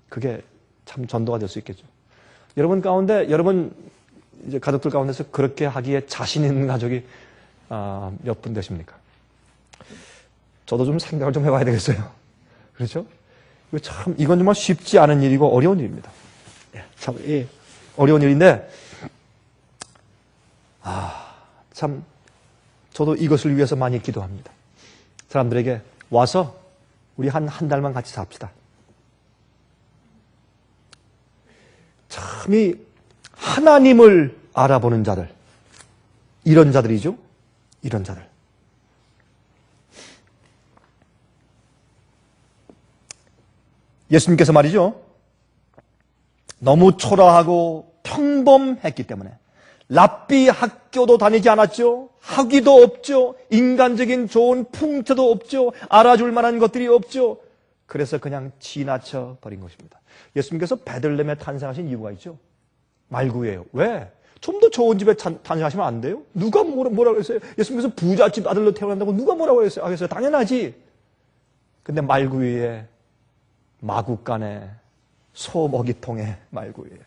그게 참 전도가 될 수 있겠죠. 여러분 가운데, 여러분 이제 가족들 가운데서 그렇게 하기에 자신 있는 가족이 몇 분 되십니까? 저도 좀 생각을 좀 해봐야 되겠어요. 그렇죠? 이건 정말 쉽지 않은 일이고 어려운 일입니다. 참 어려운 일인데, 참 저도 이것을 위해서 많이 기도합니다. 사람들에게 와서 우리 한 달만 같이 삽시다. 참이 하나님을 알아보는 자들, 이런 자들이죠. 이런 자들. 예수님께서 말이죠. 너무 초라하고 평범했기 때문에 랍비 학교도 다니지 않았죠. 학위도 없죠. 인간적인 좋은 풍토도 없죠. 알아줄 만한 것들이 없죠. 그래서 그냥 지나쳐 버린 것입니다. 예수님께서 베들레헴에 탄생하신 이유가 있죠. 말구예요. 왜? 좀 더 좋은 집에 탄생하시면 안 돼요? 누가 뭐라고 했어요? 예수님께서 부잣집 아들로 태어난다고 누가 뭐라고 했어요? 당연하지. 근데 말구위에 마구간에 소먹이통에 말구위에.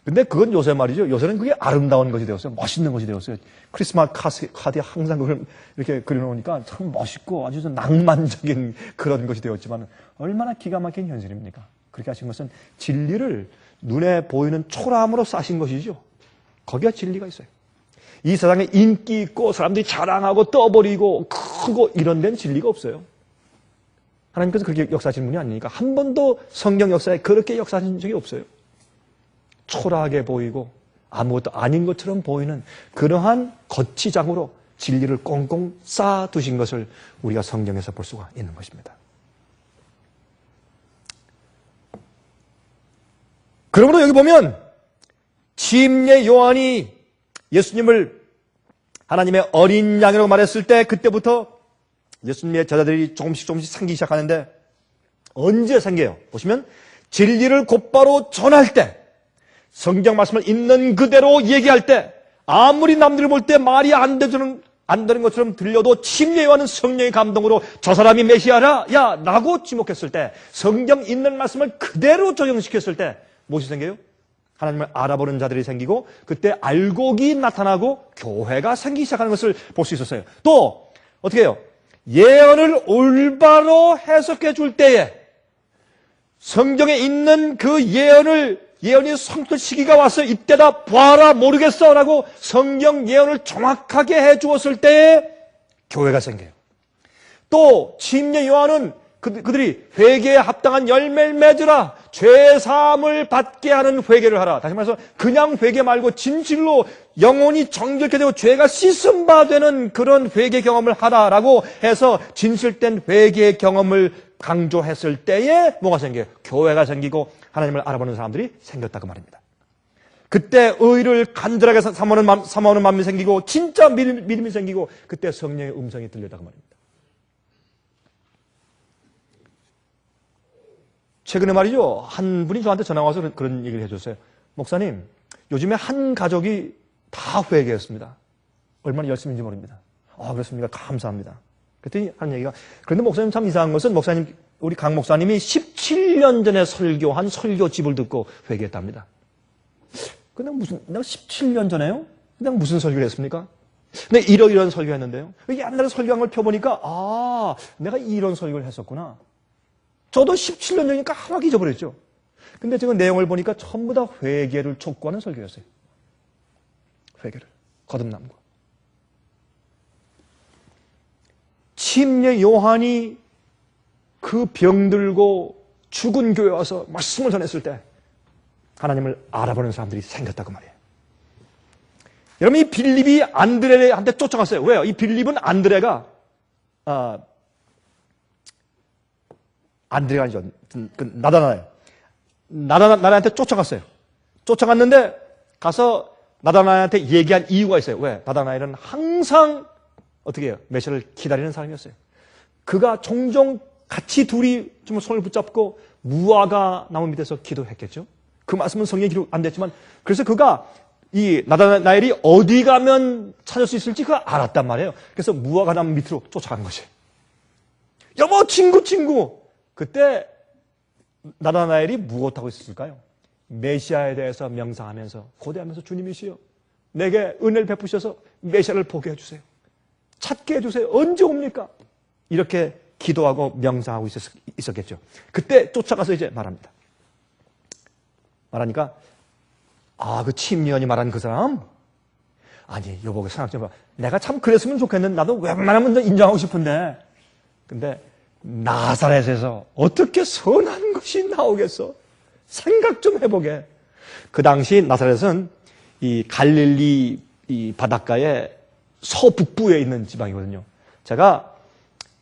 근데 그건 요새 말이죠. 요새는 그게 아름다운 것이 되었어요. 멋있는 것이 되었어요. 크리스마스 카드에 항상 그걸 이렇게 그려놓으니까 참 멋있고 아주 낭만적인 그런 것이 되었지만 얼마나 기가 막힌 현실입니까? 그렇게 하신 것은 진리를 눈에 보이는 초라함으로 싸신 것이죠. 거기가 진리가 있어요. 이 세상에 인기 있고 사람들이 자랑하고 떠버리고 크고 이런 데는 진리가 없어요. 하나님께서 그렇게 역사하시는 분이 아니니까 한 번도 성경 역사에 그렇게 역사하신 적이 없어요. 초라하게 보이고 아무것도 아닌 것처럼 보이는 그러한 거치장으로 진리를 꽁꽁 쌓아두신 것을 우리가 성경에서 볼 수가 있는 것입니다. 그러므로 여기 보면 침례 요한이 예수님을 하나님의 어린 양이라고 말했을 때 그때부터 예수님의 제자들이 조금씩 생기기 시작하는데 언제 생겨요? 보시면 진리를 곧바로 전할 때, 성경 말씀을 있는 그대로 얘기할 때, 아무리 남들이 볼 때 말이 안 되는 것처럼 들려도 침례요한은 성령의 감동으로 저 사람이 메시아라, 야, 라고 지목했을 때, 성경 있는 말씀을 그대로 적용시켰을 때 무엇이 생겨요? 하나님을 알아보는 자들이 생기고, 그때 알곡이 나타나고 교회가 생기기 시작하는 것을 볼 수 있었어요. 또 어떻게 해요? 예언을 올바로 해석해 줄 때에 성경에 있는 그 예언이 성취될 시기가 왔어. 이때다 봐라 모르겠어 라고 성경 예언을 정확하게 해 주었을 때에 교회가 생겨요. 또 침례 요한은 그들이 회개에 합당한 열매를 맺으라, 죄사함을 받게 하는 회개를 하라. 다시 말해서 그냥 회개 말고 진실로 영혼이 정결케 되고 죄가 씻음 바 되는 그런 회개 경험을 하라라고 해서 진실된 회개 경험을 강조했을 때에 뭐가 생겨요? 교회가 생기고 하나님을 알아보는 사람들이 생겼다고 말입니다. 그때 의를 간절하게 삼아오는 마음이 생기고 진짜 믿음이 생기고 그때 성령의 음성이 들렸다고 말입니다. 최근에 말이죠, 한 분이 저한테 전화 와서 그런 얘기를 해줬어요. 목사님, 요즘에 한 가족이 다 회개했습니다. 얼마나 열심인지 모릅니다. 그렇습니까? 감사합니다. 그랬더니 하는 얘기가, 그런데 목사님 참 이상한 것은 우리 강 목사님이 17년 전에 설교한 설교집을 듣고 회개했답니다. 근데 내가 17년 전에요? 내가 무슨 설교를 했습니까? 근데 이런 설교했는데요. 옛날에 설교한 걸 펴보니까, 내가 이런 설교를 했었구나. 저도 17년 전이니까 하나도 잊어버렸죠. 근데 지금 내용을 보니까 전부 다 회개를 촉구하는 설교였어요. 회개를. 거듭남과. 침례 요한이 그 병들고 죽은 교회에 와서 말씀을 전했을 때 하나님을 알아보는 사람들이 생겼다고 말이에요. 여러분, 이 빌립이 안드레한테 쫓아갔어요. 왜요? 이 빌립은 안드레가 안드레가 아니죠. 나다나엘한테 쫓아갔어요. 쫓아갔는데 가서 나다나엘한테 얘기한 이유가 있어요. 왜? 나다나엘은 항상 어떻게 해요? 메시아를 기다리는 사람이었어요. 그가 종종 같이 둘이 좀 손을 붙잡고 무화과 나무 밑에서 기도했겠죠. 그 말씀은 성경에 기록 안 됐지만 그래서 그가 이 나다나엘이 어디 가면 찾을 수 있을지 그가 알았단 말이에요. 그래서 무화과 나무 밑으로 쫓아간 것이에요. 여보, 친구. 그때 나다나엘이 무엇하고 있었을까요? 메시아에 대해서 명상하면서 고대하면서 주님이시여 내게 은혜를 베푸셔서 메시아를 보게 해주세요. 찾게 해주세요. 언제 옵니까? 이렇게 기도하고 명상하고 있었겠죠. 그때 쫓아가서 이제 말하니까 그 침례요한이 말한 그 사람? 아니 여보 생각 좀 해봐. 내가 참 그랬으면 좋겠는데 나도 웬만하면 인정하고 싶은데 근데 나사렛에서 어떻게 선한 것이 나오겠어? 생각 좀 해보게. 그 당시 나사렛은 이 갈릴리 이 바닷가의 서북부에 있는 지방이거든요. 제가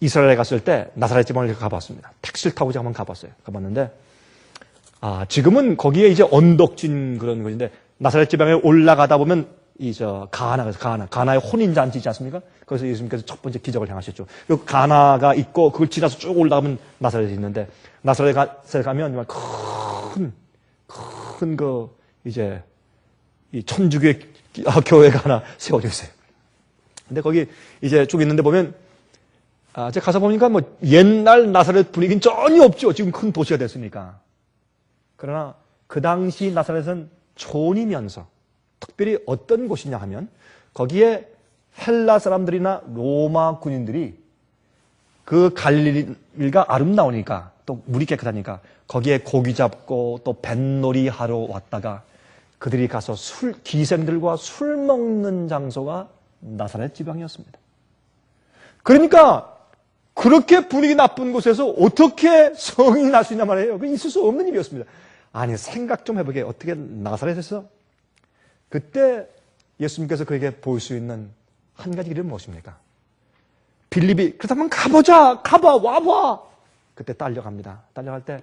이스라엘에 갔을 때 나사렛 지방을 가봤습니다. 택시를 타고 제가 한번 가봤는데 지금은 거기에 이제 언덕진 그런 곳인데 나사렛 지방에 올라가다 보면 가나의 혼인잔치 있지 않습니까? 거기서 예수님께서 첫 번째 기적을 행하셨죠. 요 가나가 있고 그걸 지나서 쭉 올라가면 나사렛이 있는데 나사렛에 가면 정말 큰 이제 이 천주교의 교회가 하나 세워져 있어요. 근데 거기 이제 쭉 있는데 보면 제가 가서 보니까 뭐 옛날 나사렛 분위기는 전혀 없죠. 지금 큰 도시가 됐으니까. 그러나 그 당시 나사렛은 촌이면서 특별히 어떤 곳이냐 하면 거기에 헬라 사람들이나 로마 군인들이 그 갈릴리가 아름다우니까 또 물이 깨끗하니까 거기에 고기 잡고 또 뱃놀이 하러 왔다가 그들이 가서 기생들과 술 먹는 장소가 나사렛 지방이었습니다. 그러니까 그렇게 분위기 나쁜 곳에서 어떻게 성이 날 수 있냐 말이에요. 그 있을 수 없는 일이었습니다. 아니 생각 좀 해보게. 어떻게 나사렛에서 그때 예수님께서 그에게 보일 수 있는 한 가지 길은 무엇입니까? 빌립이 그렇다면 가보자. 와봐. 그때 딸려갑니다. 딸려갈 때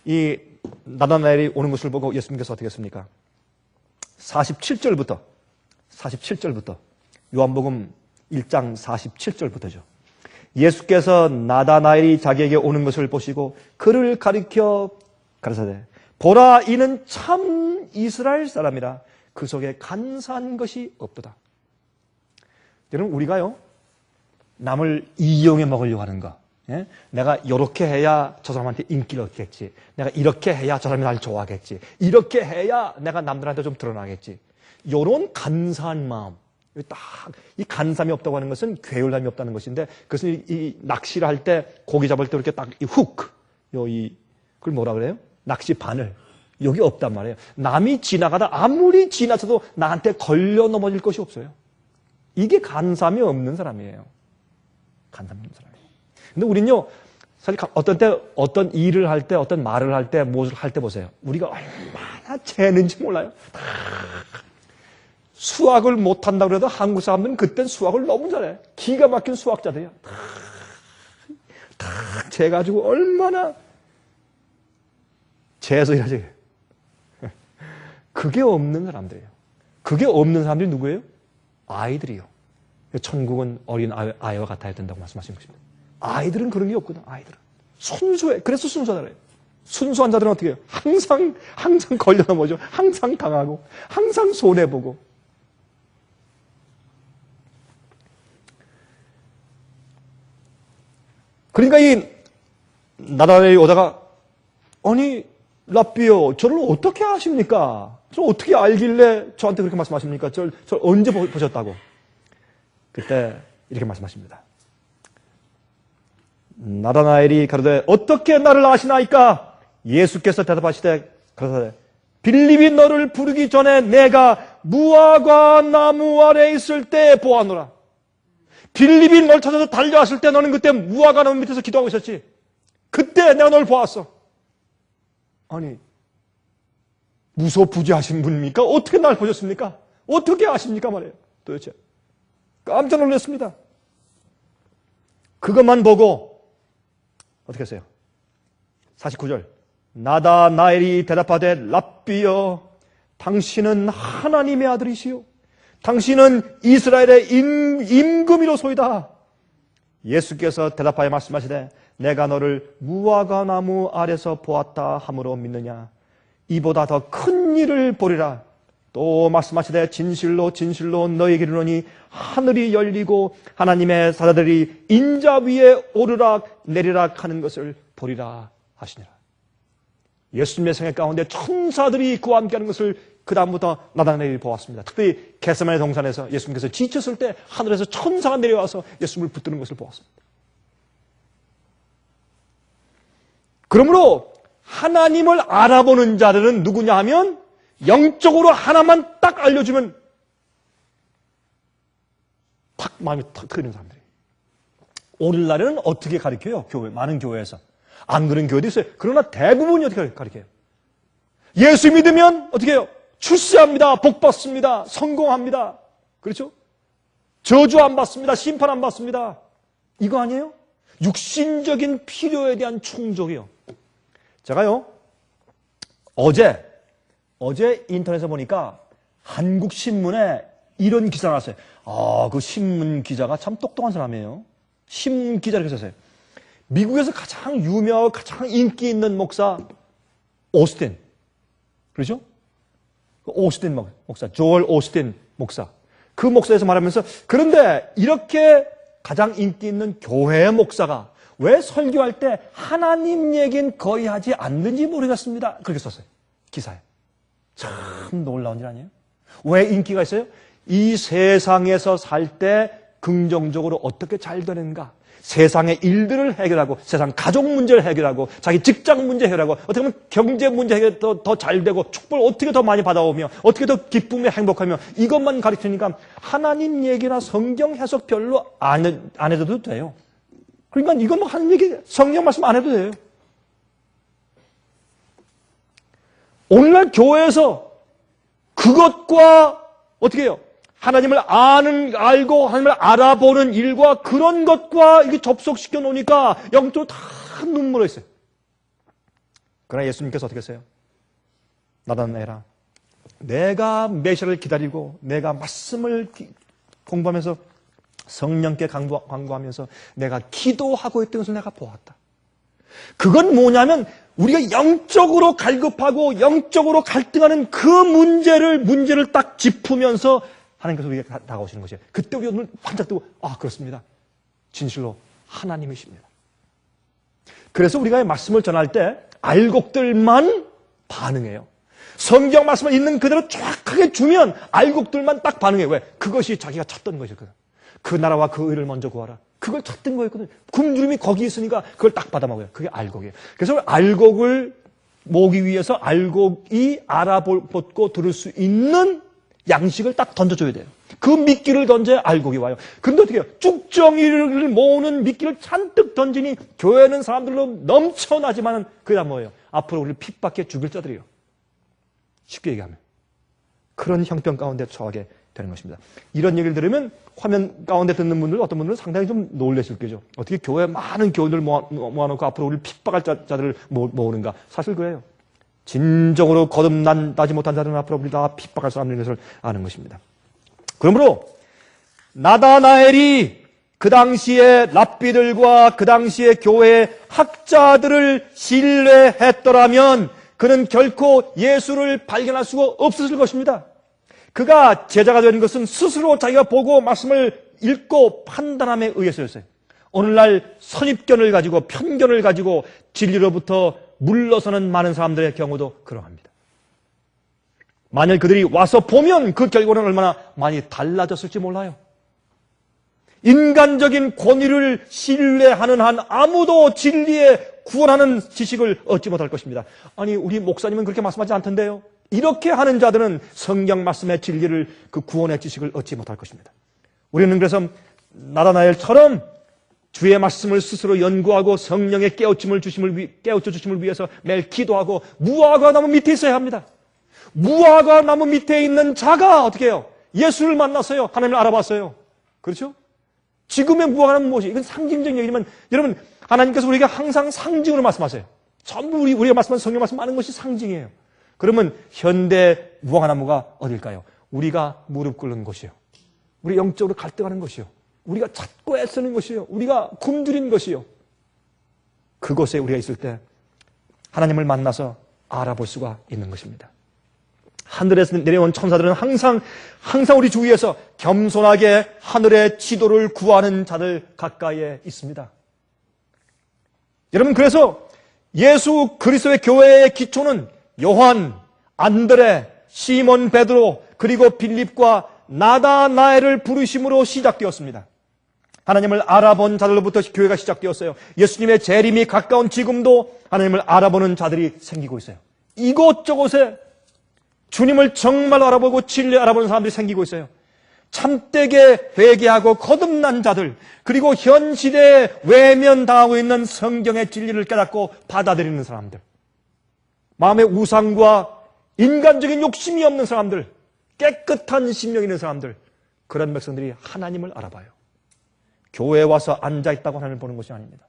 이 나다나엘이 오는 것을 보고 예수님께서 어떻게 했습니까? 47절부터 요한복음 1장 47절부터죠. 예수께서 나다나엘이 자기에게 오는 것을 보시고 그를 가리켜 가라사대 보라 이는 참 이스라엘 사람이라 그 속에 간사한 것이 없도다. 여러분 우리가요 남을 이용해 먹으려고 하는 거, 예? 내가 이렇게 해야 저 사람한테 인기를 얻겠지, 내가 이렇게 해야 저 사람이 날 좋아하겠지, 이렇게 해야 내가 남들한테 좀 드러나겠지, 이런 간사한 마음, 딱 이 간삼이 없다고 하는 것은 괴울함이 없다는 것인데, 그것은 이 낚시를 할 때 고기 잡을 때 이렇게 딱 이 훅, 그걸 뭐라 그래요? 낚시 바늘 여기 없단 말이에요. 남이 지나가다 아무리 지나쳐도 나한테 걸려 넘어질 것이 없어요. 이게 간삼이 없는 사람이에요. 간삼이 없는 사람이에요. 근데 우린요, 사실 어떤 때, 어떤 일을 할 때, 어떤 말을 할 때, 무엇을 할 때 보세요. 우리가 얼마나 재는지 몰라요. 수학을 못한다고 그래도 한국 사람들은 그땐 수학을 너무 잘해. 기가 막힌 수학자들이야. 다 재가지고 얼마나 재서 일하지. 그게 없는 사람들이에요. 그게 없는 사람들이 누구예요? 아이들이요. 천국은 어린 아이와 같아야 된다고 말씀하시는 것입니다. 아이들은 그런 게 없거든. 아이들은 순수해. 그래서 순수하잖아요. 순수한 자들은 어떻게 해요? 항상 걸려 넘어져. 항상 당하고 항상 손해보고. 그러니까 이 나단에 오다가 아니 랍비요, 저를 어떻게 아십니까? 저 어떻게 알길래 저한테 그렇게 말씀하십니까? 저 언제 보셨다고? 그때 이렇게 말씀하십니다. 나다나엘이 가로되 어떻게 나를 아시나이까? 예수께서 대답하시되 가로되 빌립이 너를 부르기 전에 내가 무화과 나무 아래 있을 때 보았노라. 빌립이 널 찾아서 달려왔을 때 너는 그때 무화과 나무 밑에서 기도하고 있었지. 그때 내가 널 보았어. 아니, 무소부지하신 분입니까? 어떻게 날 보셨습니까? 어떻게 아십니까? 말이에요. 도대체. 깜짝 놀랐습니다. 그것만 보고 어떻게 했어요? 49절. 나다나엘이 대답하되 랍비여, 당신은 하나님의 아들이시요 당신은 이스라엘의 임금이로소이다. 예수께서 대답하여 말씀하시되 내가 너를 무화과 나무 아래서 보았다 함으로 믿느냐? 이보다 더 큰 일을 보리라. 또 말씀하시되 진실로 진실로 너희에게 이르노니 하늘이 열리고 하나님의 사자들이 인자 위에 오르락 내리락 하는 것을 보리라 하시니라. 예수님의 생애 가운데 천사들이 그와 함께하는 것을 그 다음부터 나다나엘이 보았습니다. 특별히 겟세마네 동산에서 예수님께서 지쳤을 때 하늘에서 천사가 내려와서 예수님을 붙드는 것을 보았습니다. 그러므로 하나님을 알아보는 자들은 누구냐 하면 영적으로 하나만 딱 알려주면 탁 마음이 탁 트이는 사람들이에요. 오늘날에는 어떻게 가르쳐요? 많은 교회에서. 안 그런 교회도 있어요. 그러나 대부분이 어떻게 가르쳐요? 예수 믿으면 어떻게 해요? 출세합니다. 복 받습니다. 성공합니다. 그렇죠? 저주 안 받습니다. 심판 안 받습니다. 이거 아니에요? 육신적인 필요에 대한 충족이요. 제가요, 어제 인터넷에 보니까 한국신문에 이런 기사 나왔어요. 그 신문 기자가 참 똑똑한 사람이에요. 신문 기자를 썼어요. 미국에서 가장 유명하고 가장 인기 있는 목사, 오스틴. 그렇죠? 오스틴 목사, 조엘 오스틴 목사. 그 목사에서 말하면서, 그런데 이렇게 가장 인기 있는 교회의 목사가 왜 설교할 때 하나님 얘기는 거의 하지 않는지 모르겠습니다. 그렇게 썼어요. 기사에. 참 놀라운 일 아니에요? 왜 인기가 있어요? 이 세상에서 살 때 긍정적으로 어떻게 잘 되는가? 세상의 일들을 해결하고, 세상 가족 문제를 해결하고, 자기 직장 문제 해결하고, 어떻게 보면 경제 문제 해결 더 잘 되고, 축복을 어떻게 더 많이 받아오며, 어떻게 더 기쁨에 행복하며, 이것만 가르치니까 하나님 얘기나 성경 해석 별로 안 해도 돼요. 그러니까 이건 뭐 하나님 얘기, 성경 말씀 안 해도 돼요. 오늘날 교회에서 그것과 어떻게 해요? 하나님을 알고 하나님을 알아보는 일과 그런 것과 이게 접속시켜 놓으니까 영적으로 다 눈물어 있어요. 그러나 예수님께서 어떻게 했어요? 나다나엘아, 내가 메시아를 기다리고 내가 말씀을 공부하면서 성령께 강구하면서 내가 기도하고 있던 것을 내가 보았다. 그건 뭐냐면 우리가 영적으로 갈급하고 영적으로 갈등하는 그 문제를 딱 짚으면서 하나님께서 우리에게 다가오시는 것이에요. 그때 우리가 눈을 반짝 뜨고 아 그렇습니다. 진실로 하나님이십니다. 그래서 우리가 말씀을 전할 때 알곡들만 반응해요. 성경 말씀을 있는 그대로 정확하게 주면 알곡들만 딱 반응해요. 왜? 그것이 자기가 찾던 것이거든. 그 나라와 그 의를 먼저 구하라. 그걸 찾던 거였거든요. 굶주림이 거기 있으니까 그걸 딱 받아 먹어요. 그게 알곡이에요. 그래서 알곡을 모으기 위해서 알곡이 알아보고 들을 수 있는 양식을 딱 던져줘야 돼요. 그 미끼를 던져야 알곡이 와요. 근데 어떻게 해요? 쭉정이를 모으는 미끼를 잔뜩 던지니 교회는 사람들로 넘쳐나지만 그게 다 뭐예요? 앞으로 우리를 핍박해 죽일 자들이에요. 쉽게 얘기하면. 그런 형편 가운데 처하게 되는 것입니다. 이런 얘기를 들으면 화면 가운데 듣는 분들, 어떤 분들은 상당히 좀 놀라실 거죠. 어떻게 교회에 많은 교인들 모아놓고 앞으로 우리를 핍박할 자들을 모으는가. 사실 그래요. 진정으로 거듭나지 못한 자들은 앞으로 우리 다 핍박할 사람들인 것을 아는 것입니다. 그러므로 나다나엘이 그 당시에 랍비들과 그 당시에 교회의 학자들을 신뢰했더라면 그는 결코 예수를 발견할 수가 없었을 것입니다. 그가 제자가 된 것은 스스로 자기가 보고 말씀을 읽고 판단함에 의해서였어요. 오늘날 선입견을 가지고 편견을 가지고 진리로부터 물러서는 많은 사람들의 경우도 그러합니다. 만일 그들이 와서 보면 그 결과는 얼마나 많이 달라졌을지 몰라요. 인간적인 권위를 신뢰하는 한 아무도 진리에 구원하는 지식을 얻지 못할 것입니다. 아니 우리 목사님은 그렇게 말씀하지 않던데요. 이렇게 하는 자들은 성경 말씀의 진리를 그 구원의 지식을 얻지 못할 것입니다. 우리는 그래서 나다나엘처럼 주의 말씀을 스스로 연구하고 성령의 깨우쳐 주심을 위해서 매일 기도하고 무화과 나무 밑에 있어야 합니다. 무화과 나무 밑에 있는 자가 어떻게 해요? 예수를 만났어요. 하나님을 알아봤어요. 그렇죠? 지금의 무화과 나무는 무엇이? 이건 상징적인 얘기지만 여러분 하나님께서 우리에게 항상 상징으로 말씀하세요. 전부 우리가 말씀하는 성경 말씀 많은 것이 상징이에요. 그러면 현대 무화과 나무가 어딜까요? 우리가 무릎 꿇는 곳이요. 우리 영적으로 갈등하는 것이요. 우리가 찾고 애쓰는 것이요. 우리가 굶주린 것이요. 그곳에 우리가 있을 때 하나님을 만나서 알아볼 수가 있는 것입니다. 하늘에서 내려온 천사들은 항상 우리 주위에서 겸손하게 하늘의 지도를 구하는 자들 가까이에 있습니다. 여러분 그래서 예수 그리스도의 교회의 기초는 요한, 안드레, 시몬 베드로 그리고 빌립과 나다나엘을 부르심으로 시작되었습니다. 하나님을 알아본 자들로부터 교회가 시작되었어요. 예수님의 재림이 가까운 지금도 하나님을 알아보는 자들이 생기고 있어요. 이곳저곳에 주님을 정말 알아보고 진리 알아보는 사람들이 생기고 있어요. 참되게 회개하고 거듭난 자들, 그리고 현 시대에 외면당하고 있는 성경의 진리를 깨닫고 받아들이는 사람들, 마음의 우상과 인간적인 욕심이 없는 사람들, 깨끗한 심령이 있는 사람들, 그런 백성들이 하나님을 알아봐요. 교회에 와서 앉아있다고 하나님을 보는 것이 아닙니다.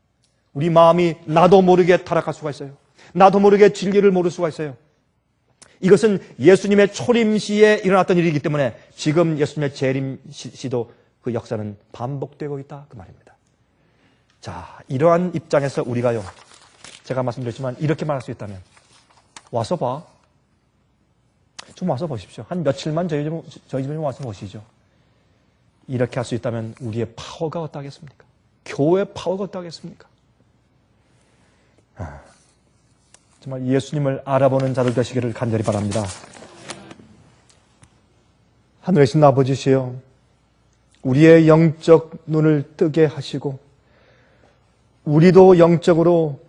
우리 마음이 나도 모르게 타락할 수가 있어요. 나도 모르게 진리를 모를 수가 있어요. 이것은 예수님의 초림 시에 일어났던 일이기 때문에 지금 예수님의 재림 시도 그 역사는 반복되고 있다 그 말입니다. 자, 이러한 입장에서 우리가요, 제가 말씀드렸지만 이렇게 말할 수 있다면 와서 봐. 좀 와서 보십시오. 한 며칠만 저희 집에 와서 보시죠. 이렇게 할 수 있다면 우리의 파워가 어떠하겠습니까? 교회의 파워가 어떠하겠습니까? 정말 예수님을 알아보는 자들 되시기를 간절히 바랍니다. 하늘이신 아버지시여, 우리의 영적 눈을 뜨게 하시고 우리도 영적으로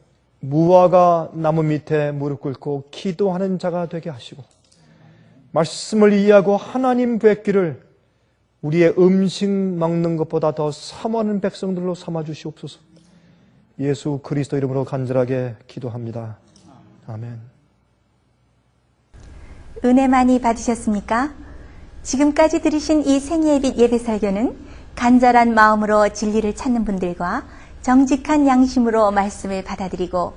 무화과 나무 밑에 무릎 꿇고 기도하는 자가 되게 하시고 말씀을 이해하고 하나님 뵙기를 우리의 음식 먹는 것보다 더 사모하는 백성들로 삼아주시옵소서. 예수 그리스도 이름으로 간절하게 기도합니다. 아멘. 은혜 많이 받으셨습니까? 지금까지 들으신 이 생예빛 예배설교는 간절한 마음으로 진리를 찾는 분들과 정직한 양심으로 말씀을 받아들이고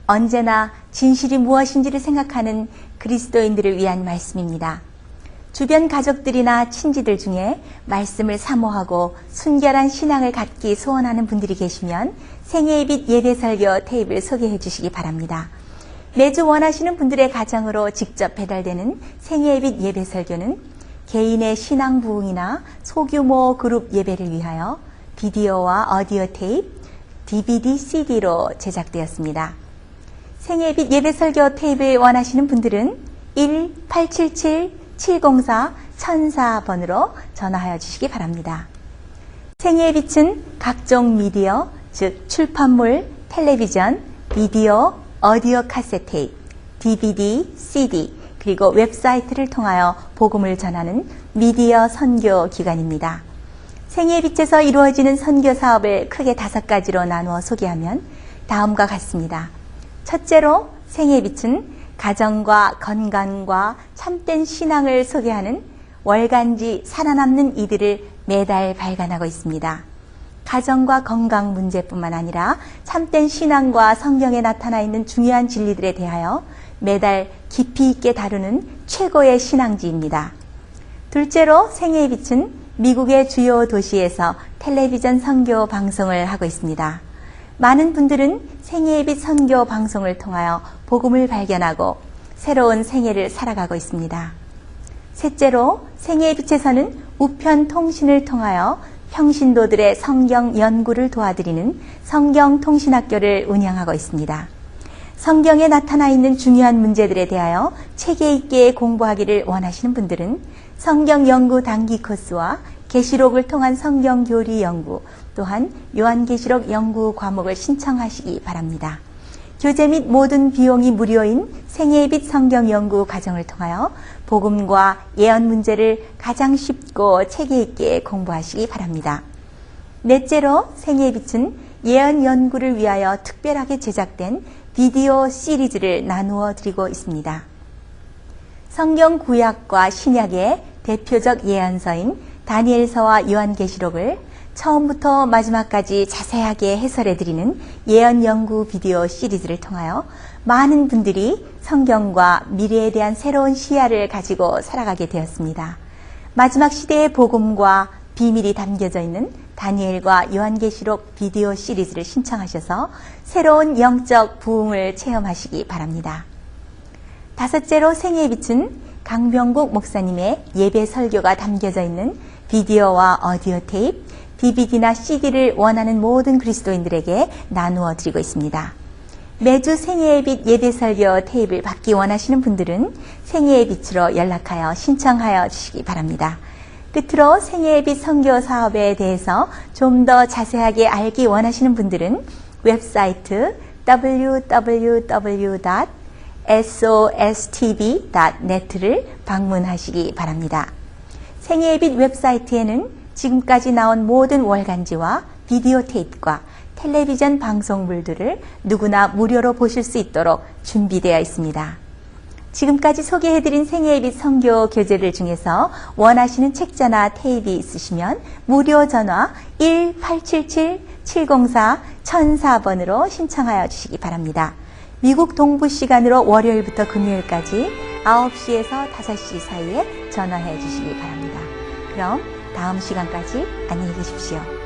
언제나 진실이 무엇인지를 생각하는 그리스도인들을 위한 말씀입니다. 주변 가족들이나 친지들 중에 말씀을 사모하고 순결한 신앙을 갖기 소원하는 분들이 계시면 생애의 빛 예배설교 테이프를 소개해 주시기 바랍니다. 매주 원하시는 분들의 가정으로 직접 배달되는 생애의 빛 예배설교는 개인의 신앙 부흥이나 소규모 그룹 예배를 위하여 비디오와 오디오 테이프, DVD, CD로 제작되었습니다. 생애의 빛 예배설교 테이프를 원하시는 분들은 1-877-704-1004번으로 전화하여 주시기 바랍니다. 생애의 빛은 각종 미디어, 즉 출판물, 텔레비전, 비디오, 오디오 카세트 테이프, DVD, CD, 그리고 웹사이트를 통하여 복음을 전하는 미디어 선교 기관입니다. 생애의 빛에서 이루어지는 선교 사업을 크게 5가지로 나누어 소개하면 다음과 같습니다. 첫째로 생애의 빛은 가정과 건강과 참된 신앙을 소개하는 월간지 살아남는 이들을 매달 발간하고 있습니다. 가정과 건강 문제뿐만 아니라 참된 신앙과 성경에 나타나 있는 중요한 진리들에 대하여 매달 깊이 있게 다루는 최고의 신앙지입니다. 둘째로 생애의 빛은 미국의 주요 도시에서 텔레비전 선교 방송을 하고 있습니다. 많은 분들은 생애의 빛 선교 방송을 통하여 복음을 발견하고 새로운 생애를 살아가고 있습니다. 셋째로 생애의 빛에서는 우편 통신을 통하여 평신도들의 성경 연구를 도와드리는 성경통신학교를 운영하고 있습니다. 성경에 나타나 있는 중요한 문제들에 대하여 체계 있게 공부하기를 원하시는 분들은 성경 연구 단기 코스와 계시록을 통한 성경 교리 연구, 또한 요한계시록 연구 과목을 신청하시기 바랍니다. 교재 및 모든 비용이 무료인 생애의 빛 성경 연구 과정을 통하여 복음과 예언 문제를 가장 쉽고 체계 있게 공부하시기 바랍니다. 넷째로 생애의 빛은 예언 연구를 위하여 특별하게 제작된 비디오 시리즈를 나누어 드리고 있습니다. 성경 구약과 신약의 대표적 예언서인 다니엘서와 요한계시록을 처음부터 마지막까지 자세하게 해설해 드리는 예언 연구 비디오 시리즈를 통하여 많은 분들이 성경과 미래에 대한 새로운 시야를 가지고 살아가게 되었습니다. 마지막 시대의 복음과 비밀이 담겨져 있는 다니엘과 요한계시록 비디오 시리즈를 신청하셔서 새로운 영적 부흥을 체험하시기 바랍니다. 다섯째로 생애의 빛은 강병국 목사님의 예배 설교가 담겨져 있는 비디오와 오디오 테이프, DVD나 CD를 원하는 모든 그리스도인들에게 나누어 드리고 있습니다. 매주 생애의 빛 예배 설교 테이프를 받기 원하시는 분들은 생애의 빛으로 연락하여 신청하여 주시기 바랍니다. 끝으로 생애의 빛 선교 사업에 대해서 좀 더 자세하게 알기 원하시는 분들은 웹사이트 www.sostv.net를 방문하시기 바랍니다. 생애의 빛 웹사이트에는 지금까지 나온 모든 월간지와 비디오 테이프과 텔레비전 방송물들을 누구나 무료로 보실 수 있도록 준비되어 있습니다. 지금까지 소개해드린 생애의 빛 선교 교재들 중에서 원하시는 책자나 테이프 있으시면 무료 전화 1-877-704-1004번으로 신청하여 주시기 바랍니다. 미국 동부 시간으로 월요일부터 금요일까지 9시에서 5시 사이에 전화해 주시기 바랍니다. 그럼 다음 시간까지 안녕히 계십시오.